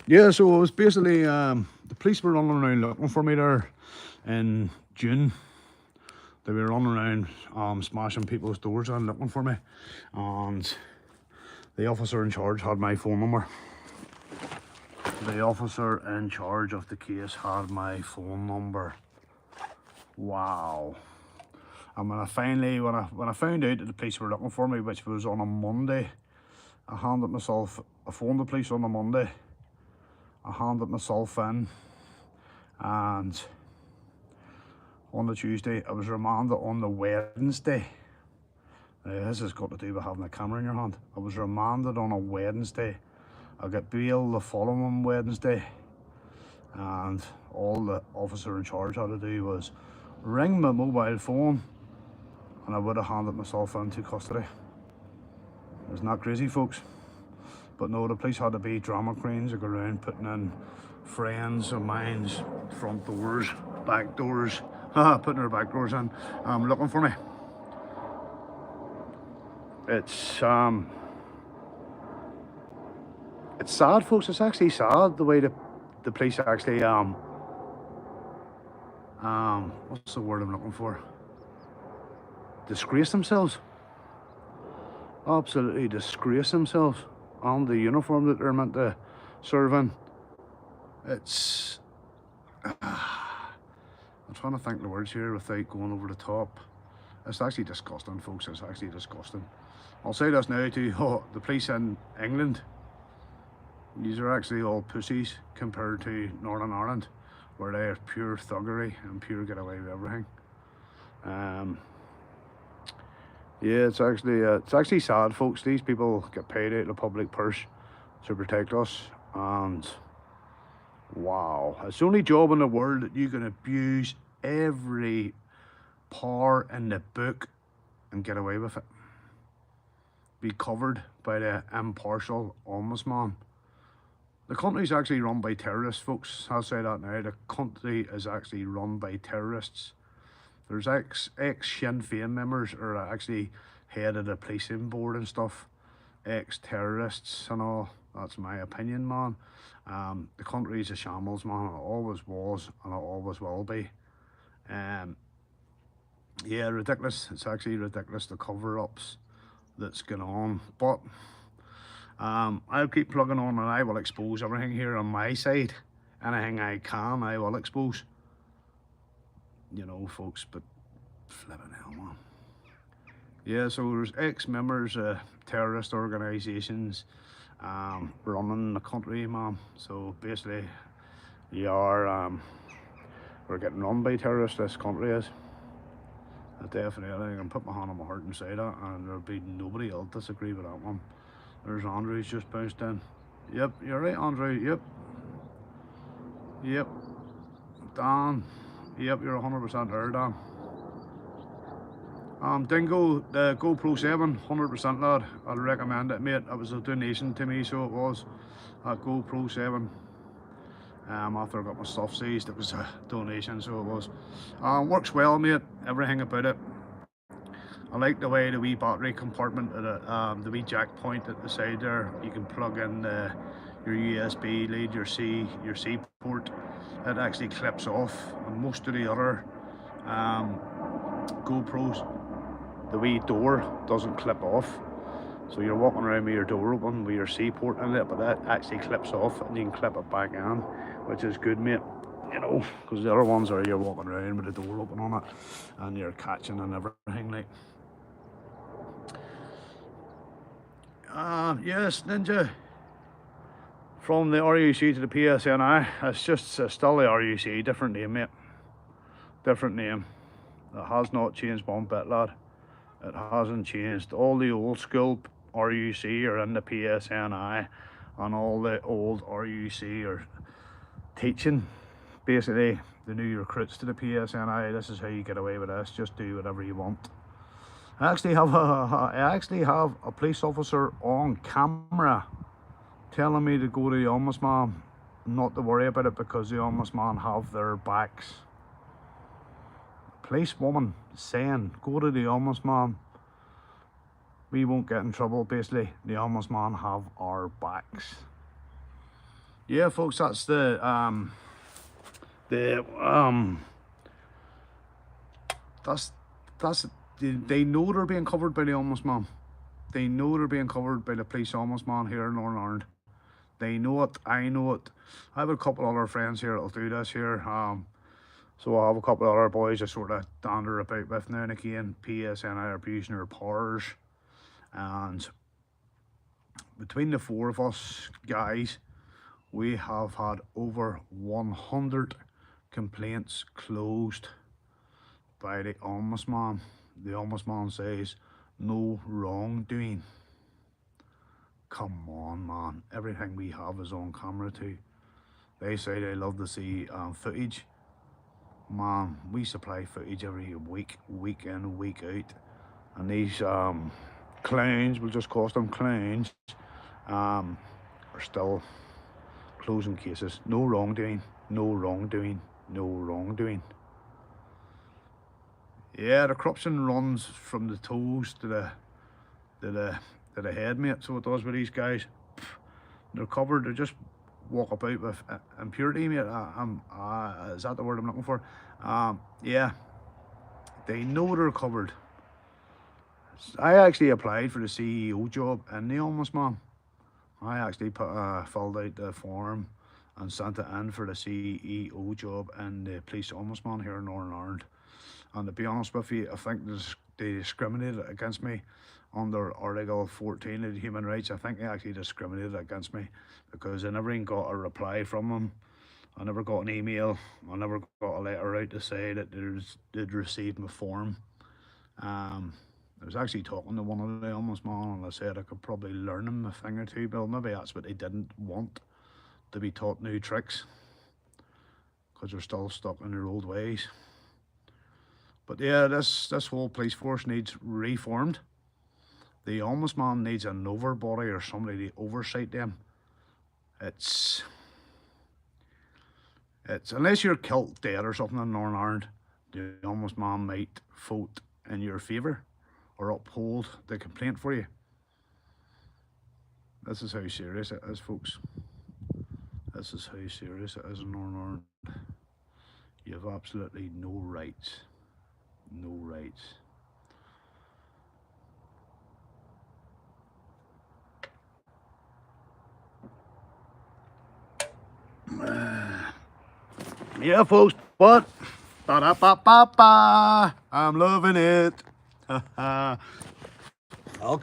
Yeah, so it was basically, the police were running around looking for me there in June. They were running around smashing people's doors and looking for me, and the officer in charge had my phone number. The officer in charge of the case had my phone number. Wow. And when I found out that the police were looking for me, which was on a Monday, I phoned the police on a Monday. I handed myself in, and on the Tuesday I was remanded on the Wednesday. This has got to do with having a camera in your hand. I was remanded on a Wednesday. I got bail the following Wednesday, and all the officer in charge had to do was ring my mobile phone and I would have handed myself into custody. Isn't that crazy, folks? But no, the police had to be drama queens to go around putting in friends of mine's front doors, back doors, putting their back doors in, looking for me. It's sad, folks. It's actually sad the way the police actually what's the word I'm looking for? Disgrace themselves. Absolutely disgrace themselves on the uniform that they're meant to serve in. It's I'm trying to think the words here without going over the top. It's actually disgusting, folks. It's actually disgusting. I'll say this now to the police in England. These are actually all pussies compared to Northern Ireland, where they are pure thuggery and pure get away with everything. Yeah, it's actually sad, folks. These people get paid out of the public purse to protect us, and wow, it's the only job in the world that you can abuse every power in the book and get away with it. Be covered by the impartial ombudsman. The country's actually run by terrorists, folks. I'll say that now. The country is actually run by terrorists. There's ex Sinn Féin members are actually head of the policing board and stuff. Ex-terrorists and all. That's my opinion, man. The country's a shambles, man. It always was and it always will be. Yeah, ridiculous. It's actually ridiculous, the cover-ups that's going on. But I'll keep plugging on and I will expose everything here on my side. Anything I can, I will expose. You know, folks, but flipping hell, man. Yeah, so there's ex-members of terrorist organisations running the country, man. So basically, we're getting run by terrorists, this country is. Definitely, I can put my hand on my heart and say that, and there'll be nobody else disagree with that one. There's Andrew's just bounced in. Yep, you're right, Andrew. Yep. Dan. Yep, you're 100% there, Dan. Dingo, the GoPro 7, 100% lad. I'd recommend it, mate. It was a donation to me, so it was. A GoPro 7. After I got my stuff seized, it was a donation, so it was. Works well, mate. Everything about it. I like the way the wee battery compartment, the wee jack point at the side there. You can plug in your USB lead, your C port. It actually clips off. And most of the other GoPros, the wee door doesn't clip off. So you're walking around with your door open with your C port in it, but that actually clips off and you can clip it back in, which is good, mate. You know, because the other ones are you're walking around with the door open on it and you're catching and everything like. Yes, Ninja. From the RUC to the PSNI, it's still the RUC, different name, mate. Different name. It has not changed one bit, lad. It hasn't changed. All the old school RUC are in the PSNI, and all the old RUC are teaching basically the new recruits to the PSNI. This is how you get away with this. Just do whatever you want. I actually have a police officer on camera telling me to go to the ombudsman, not to worry about it because the ombudsman have their backs. Policewoman saying, go to the ombudsman, we won't get in trouble. Basically, the ombudsman have our backs. Yeah, folks, that's they know they're being covered by the ombudsman. They know they're being covered by the police ombudsman here in Northern Ireland. They know it, I know it. I have a couple other friends here that'll do this here. So I have a couple of other boys I sort of dander about with now and again. PSNI are abusing their powers. And between the four of us guys, we have had over 100 complaints closed by the ombudsman. The ombudsman says no wrongdoing. Come on, man. Everything we have is on camera too. They say they love to see footage. Man, we supply footage every week, week in, week out. And these clowns, we'll just call them clowns, are still closing cases. No wrongdoing, no wrongdoing, no wrongdoing. Yeah, the corruption runs from the toes to the head, mate. So it does with these guys. They're covered. They just walk about with impurity, mate. Is that the word I'm looking for? Yeah, they know they're covered. I actually applied for the CEO job in the Ombudsman. I actually filled out the form and sent it in for the CEO job in the police ombudsman here in Northern Ireland. And to be honest with you, I think they discriminated against me under Article 14 of the Human Rights. I think they actually discriminated against me because I never even got a reply from them. I never got an email. I never got a letter out to say that they'd received my form. I was actually talking to one of the ombudsman and I said I could probably learn them a thing or two, but maybe that's what they didn't want, to be taught new tricks because they're still stuck in their old ways. But yeah, this whole police force needs reformed. The ombudsman needs an overbody or somebody to oversight them. It's unless you're killed dead or something in Northern Ireland, the ombudsman might vote in your favour or uphold the complaint for you. This is how serious it is, folks. This is how serious it is in Northern Ireland. You have absolutely no rights. No rights. Yeah, folks, but ba-da-ba-ba-ba, I'm loving it. I'll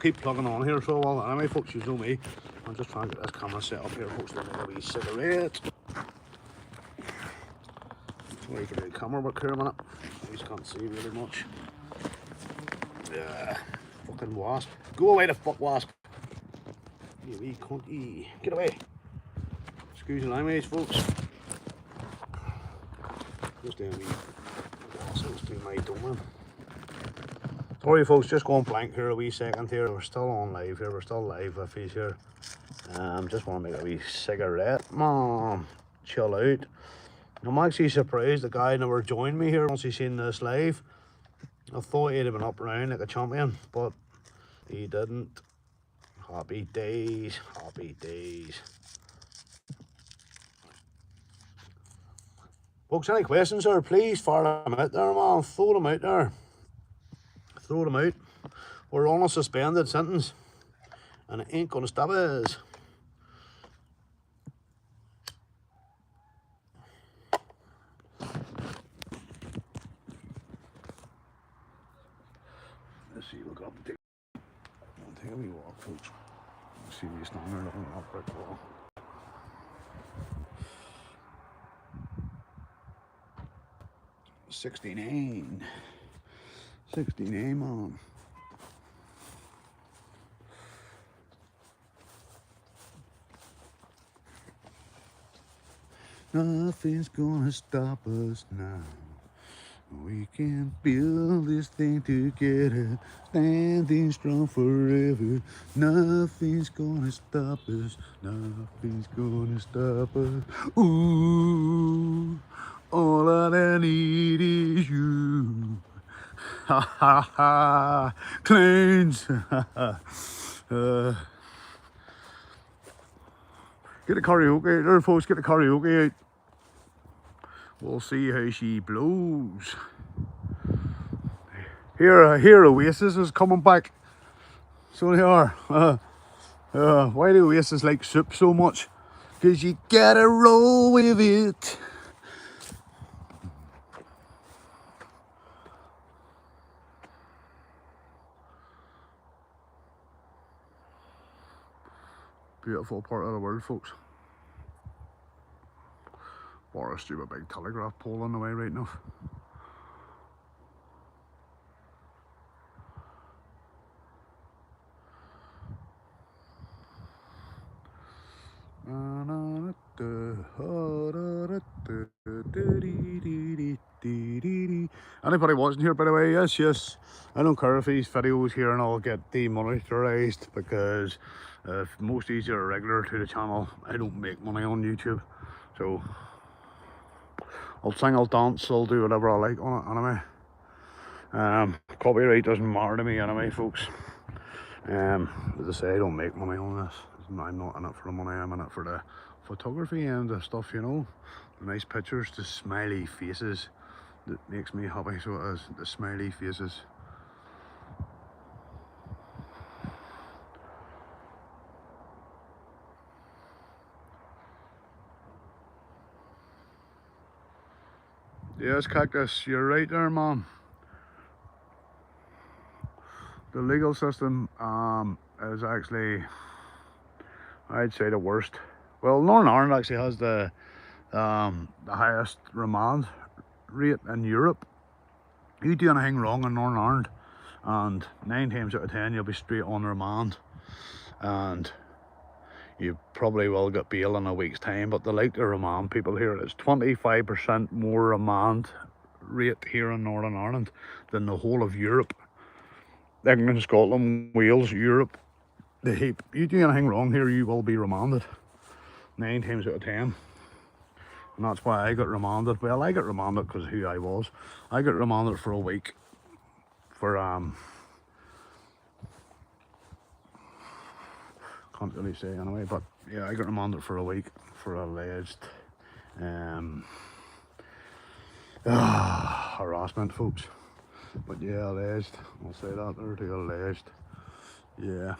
keep plugging on here for a while. Anyway, folks, you know me. I'm just trying to get this camera set up here, folks, to make a wee cigarette. Sorry for the camera work here a minute. You just can't see really much. Yeah, fucking wasp. Go away, the fuck wasp. You wee cunty. Get away. Excuse the language, folks. Just down wee wassels to my domain. Sorry, folks, just going blank here a wee second here. We're still on live here. We're still live with you here. Just want to make a wee cigarette. Mom, chill out. I'm actually surprised the guy never joined me here once he seen this live. I thought he'd have been up around like a champion, but he didn't. Happy days, happy days. Folks, any questions there, please fire them out there, man. Throw them out there. Throw them out. We're on a suspended sentence, and it ain't gonna stop us. Let's see, look up. I'll take a wee walk, folks. Let's see where standing there looking at that brick wall. '69, man. Nothing's gonna stop us now. We can build this thing together, standing strong forever. Nothing's gonna stop us. Nothing's gonna stop us. Ooh, all I need is you. Ha ha ha, cleanse. Get the karaoke out there, folks. Get the karaoke out. We'll see how she blows. Here Oasis is coming back. So they are. Why do Oasis like soup so much? Because you gotta roll with it. Beautiful part of the world, folks. Boris do a big telegraph pole on the way right enough. Anybody watching here, by the way, yes, I don't care if these videos here and all get demonetized, because if most of these are regular to the channel, I don't make money on YouTube. So I'll sing, I'll dance, I'll do whatever I like on it anyway. Copyright doesn't matter to me anyway, folks. As I say, I don't make money on this. I'm not in it for the money, I'm in it for the photography and the stuff, you know. The nice pictures, the smiley faces that makes me happy, so it is, the smiley faces. Yes, Cactus, you're right there, man. The legal system is actually, I'd say, the worst. Well, Northern Ireland actually has the highest remand rate in Europe. You do anything wrong in Northern Ireland, and 9 times out of 10 you'll be straight on remand, and you probably will get bail in a week's time. But they like to remand people here. It's 25% more remand rate here in Northern Ireland than the whole of Europe. England, Scotland, Wales, Europe, the heap. You do anything wrong here, you will be remanded 9 times out of 10. And that's why I got remanded. Well, I got remanded because of who I was. I got remanded for a week for can't really say anyway, but yeah, I got remanded for a week for alleged harassment, folks. But yeah, alleged, I'll say that there too, alleged. Yeah.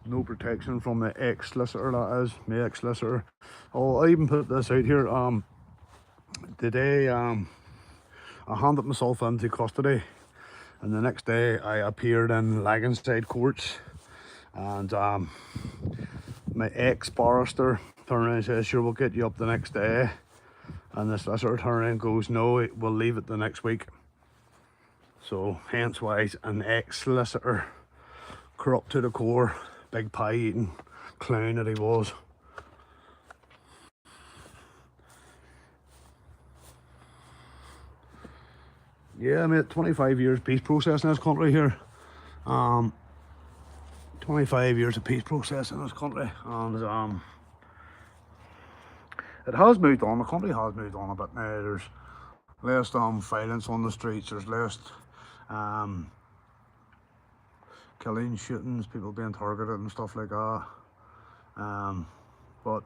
No protection from the ex-solicitor, that is, my ex-solicitor. Oh, I even put this out here. Today, I handed myself into custody, and the next day I appeared in Laganstide courts, and my ex-barrister turned around and says, sure, we'll get you up the next day. And the solicitor turned around and goes, no, we'll leave it the next week. So hence why an ex-solicitor, corrupt to the core, big pie eating clown that he was. Yeah, mate, 25 years peace process in this country here. 25 years of peace process in this country, and it has moved on. The country has moved on a bit now. There's less violence on the streets. There's less killing, shootings, people being targeted and stuff like that. But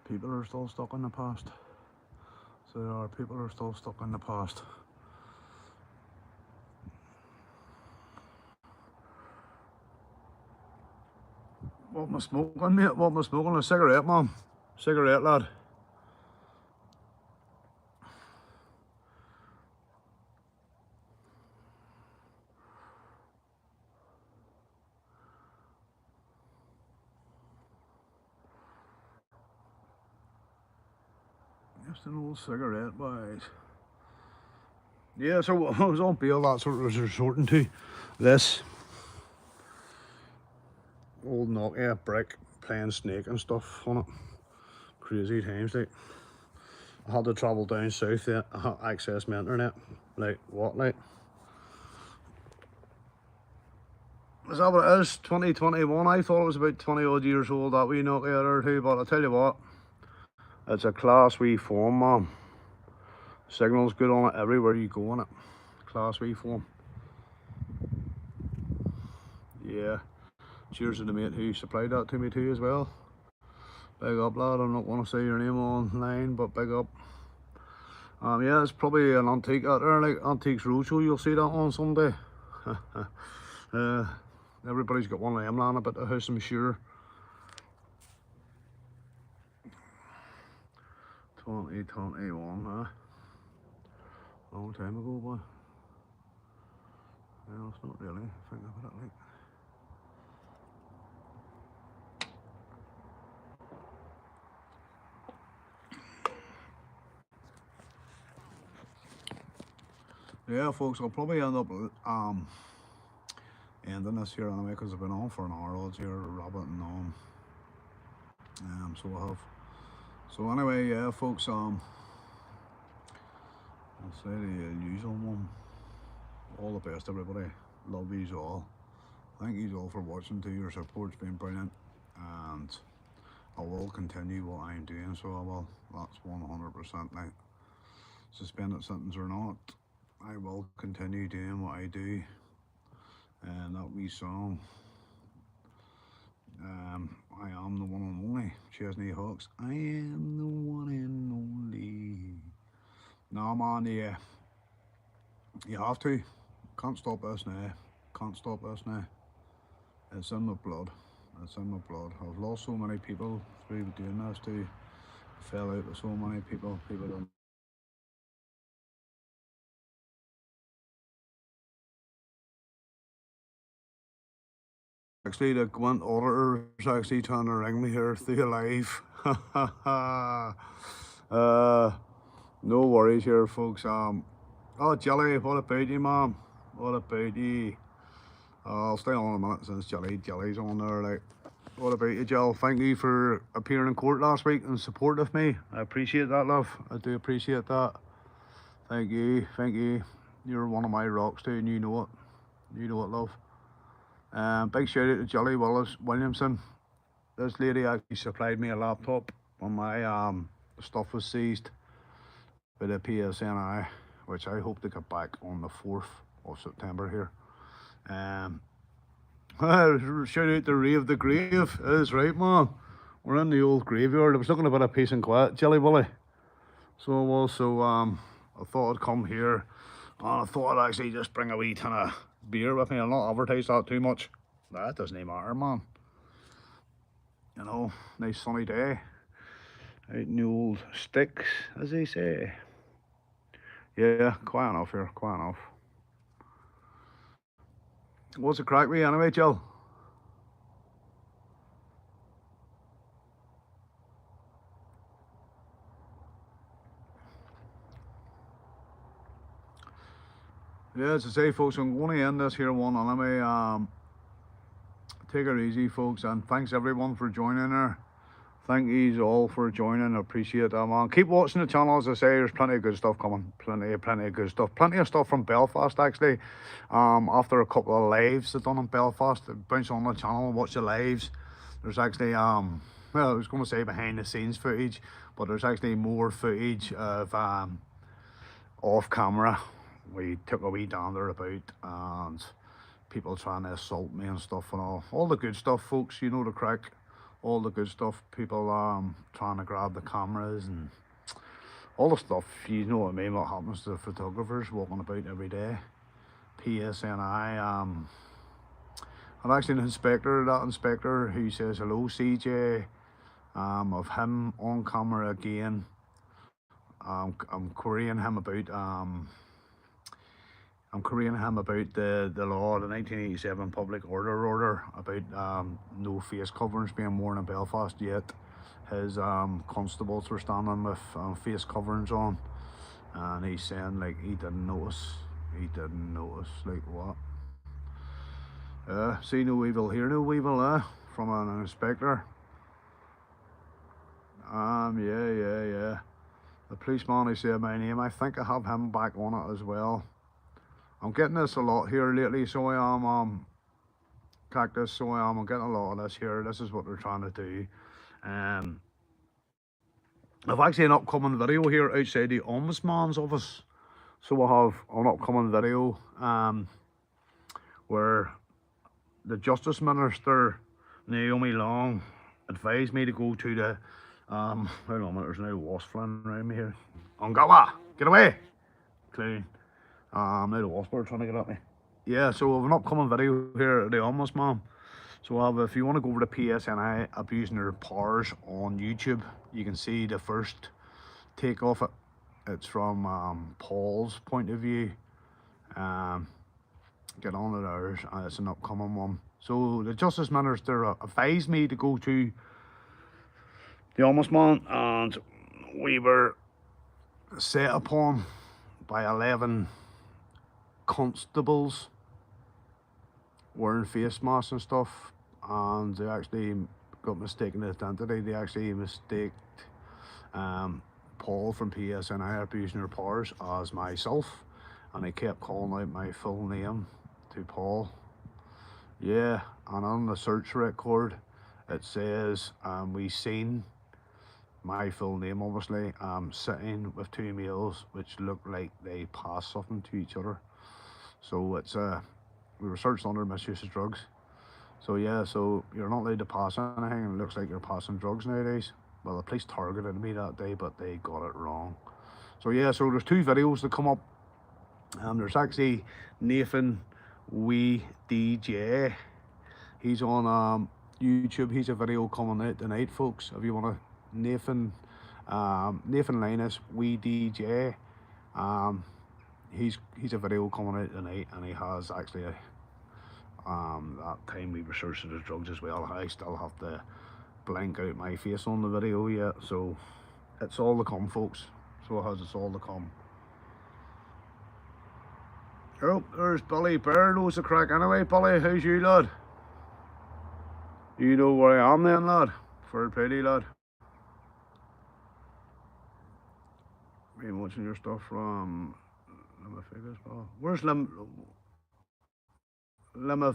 people are still stuck in the past. So people are still stuck in the past. What am I smoking, mate? What am I smoking? A cigarette, man. Cigarette, lad. Just an old cigarette, boys. Yeah, so I was on bail, that's what I was resorting to. This old Nokia brick, playing Snake and stuff on it. Crazy times, like. I had to travel down south to access my internet. Like, what, like? Is that what it is? 2021? I thought it was about 20 odd years old, that wee Nokia there too, but I'll tell you what, it's a class wee phone, man. Signal's good on it everywhere you go on it. Class wee phone. Yeah. Cheers to the mate who supplied that to me too as well. Big up, lad. I'm not going to say your name online, but big up. Yeah, it's probably an antique out there, like Antiques Roadshow. You'll see that on Sunday. Everybody's got one of them lying about the house, I'm sure. 2021, huh? Long time ago, boy. Well, it's not really. Think about it, like. Yeah, folks, I'll probably end up ending this here anyway, because I've been on for an hour odds here, rabbiting on. So I have. So anyway, yeah, folks. I'll say the usual one. All the best, everybody. Love yous all. Thank you all for watching. Too. Your support's been brilliant, and I will continue what I'm doing. So I will. That's 100% now. Suspended sentence or not, I will continue doing what I do. And that wee song. I am the one and only Chesney Hawks. I am the one and only. Nah, man, yeah. You have to. Can't stop us now. Can't stop us now. It's in my blood. It's in my blood. I've lost so many people through doing this too. Fell out with so many people. People don't. Actually, the Gwent auditor is actually trying to ring me here through live. No worries here, folks. Oh, Jelly, what about you, ma'am? What about you? I'll stay on a minute since Jelly's on there. Like, what about you, Jill? Thank you for appearing in court last week and support of me. I appreciate that, love. I do appreciate that. Thank you, thank you. You're one of my rocks too, and you know it. You know it, love. Big shout out to Jelly Williamson. This lady actually supplied me a laptop when my stuff was seized by the PSNI, which I hope to get back on the 4th of September here. Shout out to Ray of the Grave. That's right, man. We're in the old graveyard. I was looking a bit of peace and quiet, Jelly Willy. So I was, so I thought I'd come here, and I thought I'd actually just bring a wee tin of beer with me. I'll not advertise that too much. That doesn't even matter, man. You know, nice sunny day. Out in the old sticks, as they say. Yeah, quiet enough here, quiet enough. What's the crack with you anyway, Jill? Yeah, as I say, folks, I'm going to end this here one anyway. Take it easy, folks, and thanks everyone for joining her. Thank you all for joining. I appreciate that, man. Keep watching the channel. As I say, there's plenty of good stuff coming. Plenty of good stuff. Plenty of stuff from Belfast, actually. After a couple of lives I've done in Belfast, bounce on the channel, watch the lives. There's actually well, I was going to say behind the scenes footage, but there's actually more footage of off camera. We took a wee dander about and people trying to assault me and stuff and all the good stuff, folks. You know the crack. All the good stuff, people trying to grab the cameras and all the stuff, you know what I mean, what happens to photographers walking about every day. PSNI, and actually that inspector who says hello CJ, of him on camera again. I'm querying him about the law, the 1987 public order about no face coverings being worn in Belfast yet. His constables were standing with face coverings on, and he's saying like he didn't notice. Like what? See no evil, hear no evil, from an inspector. Yeah. The policeman who said my name, I think I have him back on it as well. I'm getting this a lot here lately, so I am, Cactus, so I am. I'm getting a lot of this here. This is what they're trying to do. I've actually an upcoming video here outside the Ombudsman's office. So I have an upcoming video where the Justice Minister, Naomi Long, advised me to go to the, wait a minute, there's no wasp flying around me here. Ongawa, get away! Clean. Now the wasp are trying to get at me. Yeah, so I have an upcoming video here at the Ombudsman. So if you want to go over to PSNI abusing their powers on YouTube, you can see the first take off it. It's from Paul's point of view. Get on to theirs, and it's an upcoming one. So the Justice Minister advised me to go to the Ombudsman, and we were set upon by 11 constables wearing face masks and stuff, and they actually got mistaken identity. They actually mistaked Paul from PSNI abusing her powers as myself, and they kept calling out my full name to Paul. Yeah, and on the search record it says we seen my full name, obviously, sitting with two males which look like they passed something to each other. So it's we were searched under misuse of drugs. So yeah, so you're not allowed to pass anything, and it looks like you're passing drugs nowadays. Well, the police targeted me that day, but they got it wrong. So yeah, so there's two videos that come up. There's actually Nathan Wee DJ. He's on YouTube. He's a video coming out tonight, folks. If you want to, Nathan Linus Wee DJ. He's a video coming out tonight, and he has actually a that time we were searching the drugs as well. I still have to blank out my face on the video yet, so it's all to come, folks. So it has, it's all to come. Oh, there's Billy Bear, knows the crack anyway. Billy, how's you, lad? You know where I am then, lad? Fair play, lad. Been watching your stuff from Vegas. Oh, where's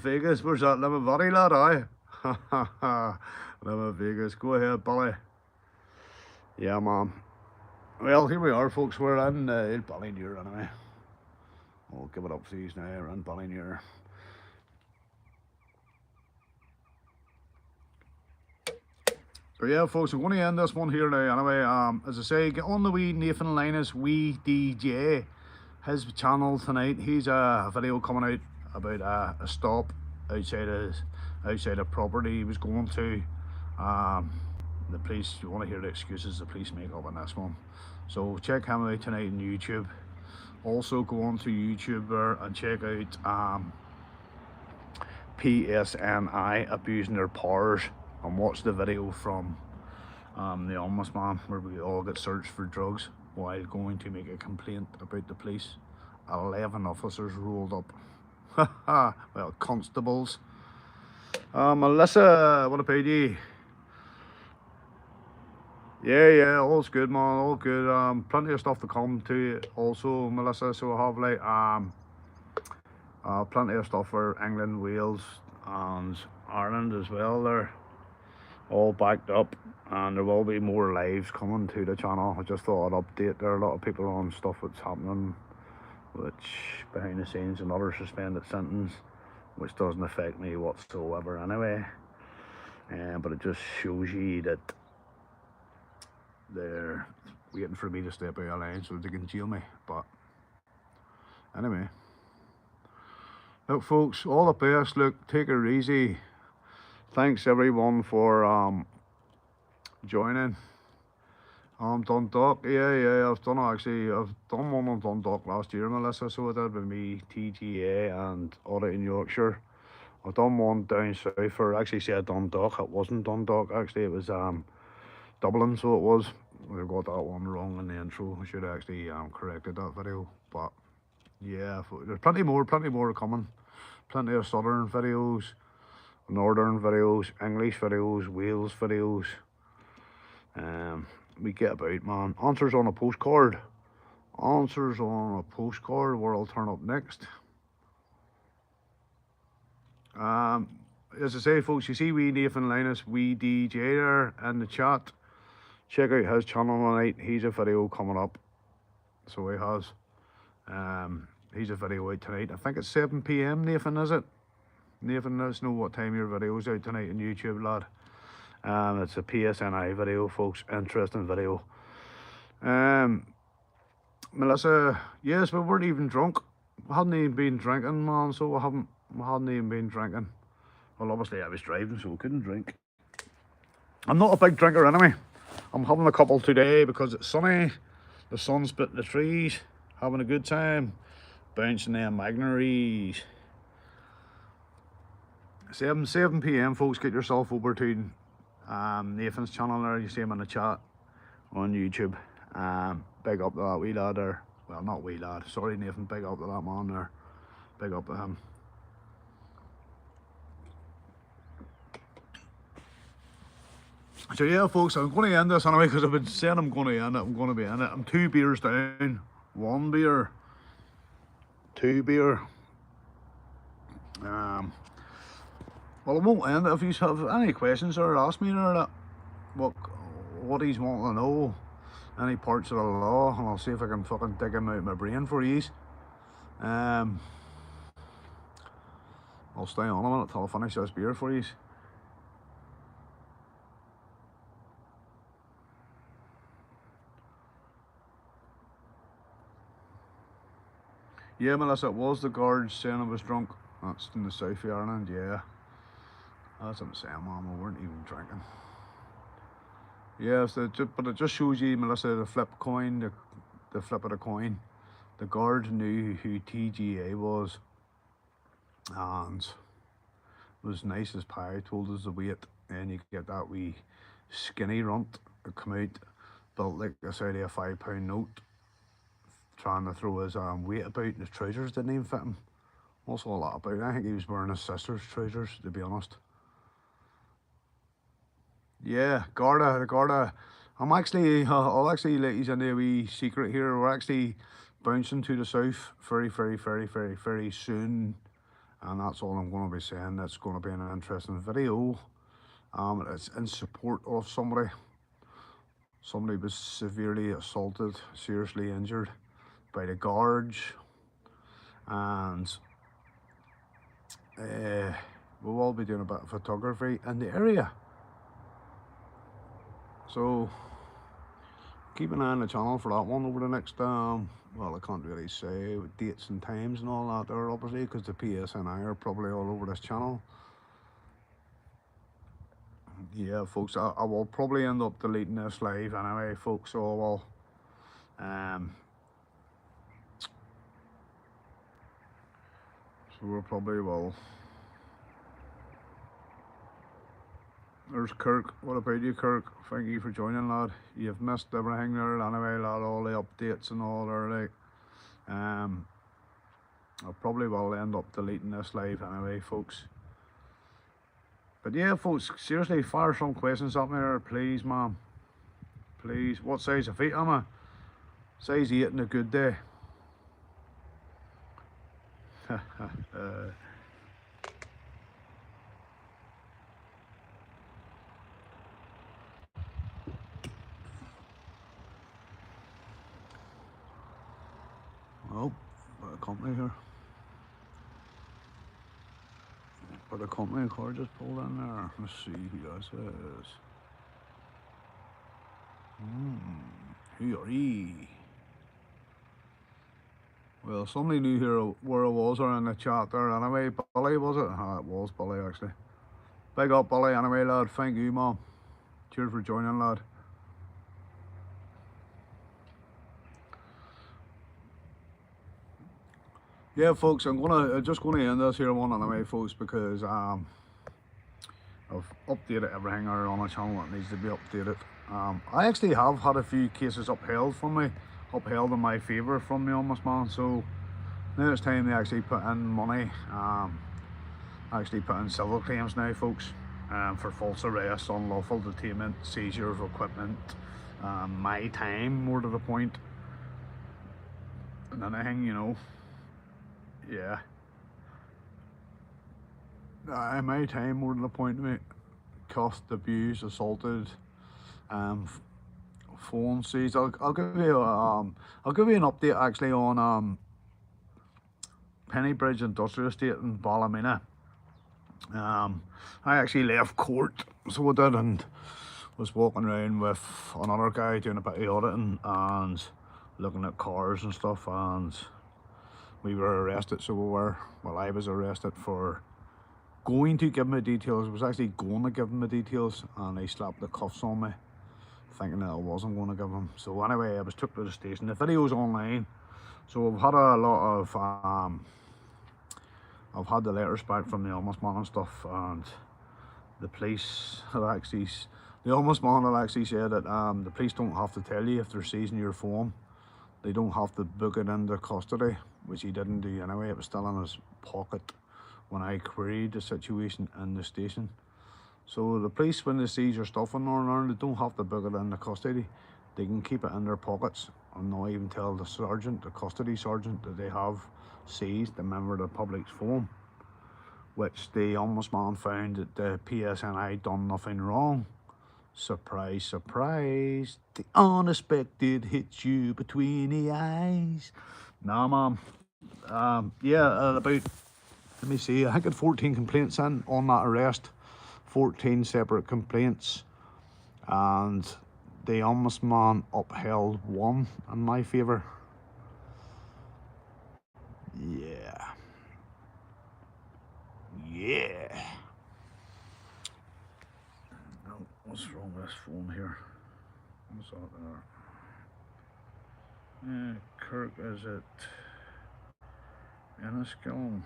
Vegas? Where's that? Valley, lad? Aye. Vegas. Go ahead, Billy. Yeah, man. Well, here we are, folks. We're in Ballynear anyway. I'll give it up for these now. We're in Ballynear. But yeah, folks, I'm going to end this one here now anyway. As I say, get on the wee Nathan Linus Wee DJ, his channel tonight. He's a video coming out about a stop outside a property he was going to. The police, you want to hear the excuses the police make up on this one. So check him out tonight on YouTube. Also go on to YouTube there and check out PSNI abusing their powers, and watch the video from the Ombudsman where we all get searched for drugs while going to make a complaint about the police. 11 officers rolled up. Well, constables. Melissa, what about you? Yeah, all's good, man, all good. Plenty of stuff to come to also, Melissa. So I have like plenty of stuff for England, Wales and Ireland as well. They're all backed up, and there will be more lives coming to the channel. I just thought I'd update. There are a lot of people on stuff that's happening which behind the scenes, another suspended sentence which doesn't affect me whatsoever anyway, but it just shows you that they're waiting for me to step out of line so they can jail me. But anyway, look, folks, all the best. Look, take it easy. Thanks everyone for joining. Dundalk, yeah, I've done one on Dundalk last year, Melissa, so I did with me, TGA and Audit in Yorkshire. I've done one down south for, actually said Dundalk, it wasn't Dundalk, actually it was Dublin, so it was. I got that one wrong in the intro. I should have actually corrected that video, but yeah, there's plenty more coming. Plenty of southern videos, northern videos, English videos, Wales videos. We get about, man. Answers on a postcard where I'll turn up next. As I say, folks, you see wee Nathan Linus Wee DJ there in the chat. Check out his channel tonight. He's a video coming up, so he has. He's a video out tonight. I think it's 7 PM, Nathan, is it? Nathan, let us know what time your video's out tonight on YouTube, lad. It's a PSNI video, folks. Interesting video. Melissa, yes, we weren't even drunk. We hadn't even been drinking, man, so we hadn't even been drinking. Well, obviously I was driving, so we couldn't drink. I'm not a big drinker anyway. I'm having a couple today because it's sunny. The sun's bit the trees. Having a good time. Bouncing them magnaries. 7 PM, folks. Get yourself over to Nathan's channel there. You see him in the chat on YouTube. Big up to that wee lad there. Well, not wee lad, sorry Nathan, big up to that man there. Big up to him. So yeah, folks, I'm going to end this anyway because I've been saying I'm going to end it. I'm going to be in it. I'm 2 beers down, 1 beer, 2 beer. Well, I won't end it. If you have any questions or ask me or that, what he's wanting to know, any parts of the law, and I'll see if I can fucking dig him out of my brain for you. I'll stay on a minute till I finish this beer for you. Yeah, Melissa, it was the guards saying I was drunk. That's in the south of Ireland, yeah. That's what I'm saying, Mum, we weren't even drinking. Yeah, but it just shows you, Melissa, the flip coin, the flip of the coin. The guards knew who TGA was, and it was nice as pie, told us the weight, and you get that wee skinny runt that come out, built like I said, a £5 note, trying to throw his weight about, and his trousers didn't even fit him. Also a lot about it. I think he was wearing his sister's trousers, to be honest. Yeah, Garda. I'll actually let you into a wee secret here. We're actually bouncing to the south very soon. And that's all I'm going to be saying. It's going to be an interesting video. It's in support of somebody. Somebody was severely assaulted, seriously injured by the guards. And we'll all be doing a bit of photography in the area. So keep an eye on the channel for that one over the next, well, I can't really say with dates and times and all that there, obviously, because the PSNI are probably all over this channel. Yeah, folks, I will probably end up deleting this live anyway, folks, so I will. So we probably will. There's Kirk. What about you, Kirk? Thank you for joining, lad. You've missed everything there anyway, lad, all the updates and all there, like. I probably will end up deleting this live anyway, folks. But yeah, folks, seriously, fire some questions up there, please, ma'am. Please. What size of feet am I? Size 8 in a good day. Well, bit of company here. But the company car just pulled in there. Let's see who this is. Who are ye? Well, somebody knew here where I was or in the chat there anyway. Billy, was it? It was Billy, actually. Big up, Billy, anyway, lad. Thank you, mom. Cheers for joining, lad. Yeah, folks, I'm just gonna end this here one anyway, folks, because I've updated everything on the channel that needs to be updated. I actually have had a few cases upheld in my favour from the ombudsman, so now it's time to actually put in money, actually put in civil claims now, folks, for false arrest, unlawful detainment, seizure of equipment, my time, more to the point, and anything, you know. Yeah. My time, more than the point, mate. Cuffed, abused, assaulted, phone seized. I'll give you an update actually on Pennybridge Industrial Estate in Ballymena. I actually left court, so I did, and was walking around with another guy doing a bit of auditing and looking at cars and stuff, and we were arrested. So we were, well, I was arrested for going to give him the details. I was actually going to give him the details, and they slapped the cuffs on me, thinking that I wasn't going to give him. So anyway, I was took to the station. The video's online, so I've had a lot of I've had the letters back from the ombudsman and stuff, and the police have actually, the ombudsman had actually said that the police don't have to tell you if they're seizing your phone. They don't have to book it into custody, which he didn't do anyway. It was still in his pocket when I queried the situation in the station. So the police, when they seize your stuff in Northern Ireland, they don't have to book it into custody. They can keep it in their pockets and not even tell the sergeant, the custody sergeant, that they have seized the member of the public's phone, which the ombudsman found that the PSNI done nothing wrong. Surprise, surprise, the unexpected hits you between the eyes. Nah, man. Yeah, about, let me see, I think I had 14 complaints in on that arrest. 14 separate complaints, and the ombudsman upheld one in my favour. Yeah. No, what's wrong with this phone here? What's that there? Kirk, is it Enniskillen?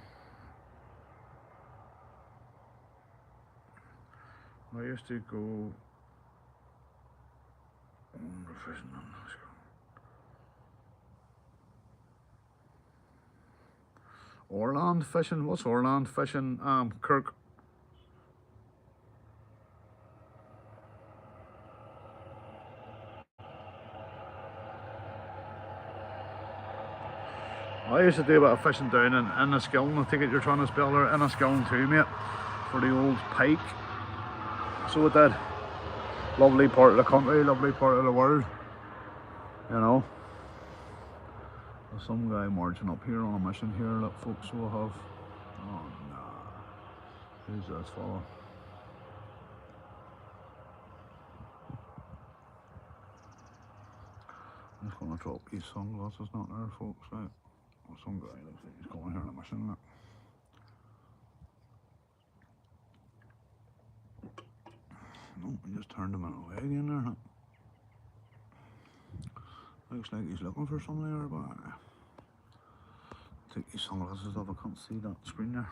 I used to go on the fishing in Enniskillen. Orland fishing? What's Orland fishing? Kirk. I used to do a bit of fishing down in Enniskillen. I take it you're trying to spell there Enniskillen too, mate, for the old pike. So it did. Lovely part of the country, lovely part of the world, you know. There's some guy marching up here on a mission here, look folks, will have. Oh nah. Who's this fella? I'm just gonna drop these sunglasses not there, folks, right? Well, some guy looks like he's going here on a mission, look. No, I just turned him away again there. Looks like he's looking for something there, but take these sunglasses off, I can't see that screen there.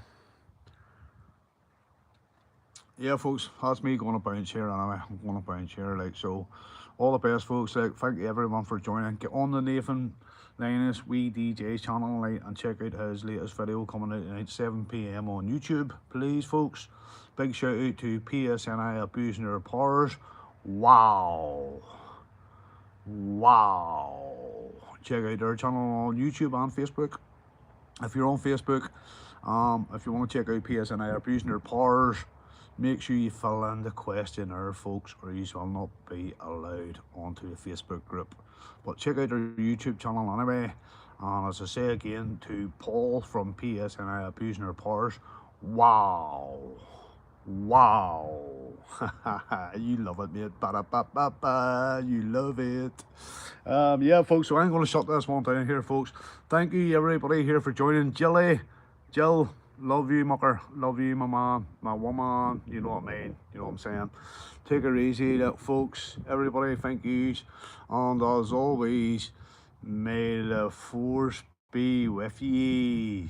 Yeah, folks, that's me going to bounce here anyway. I'm going to bounce here, like, so. All the best, folks. Like, thank you everyone for joining. Get on the Nathan Linus Wee DJ's channel, like, and check out his latest video coming out tonight, 7 PM on YouTube, please, folks. Big shout out to PSNI abusing their powers. Wow. Check out their channel on YouTube and Facebook. If you're on Facebook, if you want to check out PSNI abusing their powers, make sure you fill in the questionnaire, folks, or you will not be allowed onto the Facebook group. But check out our YouTube channel anyway. And as I say again to Paul from PSNI abusing their powers, wow. You love it, mate. Ba-da-ba-ba-ba. You love it. Yeah, folks, so I'm going to shut this one down here, folks. Thank you, everybody here for joining. Jill, love you, mucker. Love you, my man, my woman. You know what I mean. You know what I'm saying. Take it easy, folks. Everybody, thank you. And as always, may the force be with ye.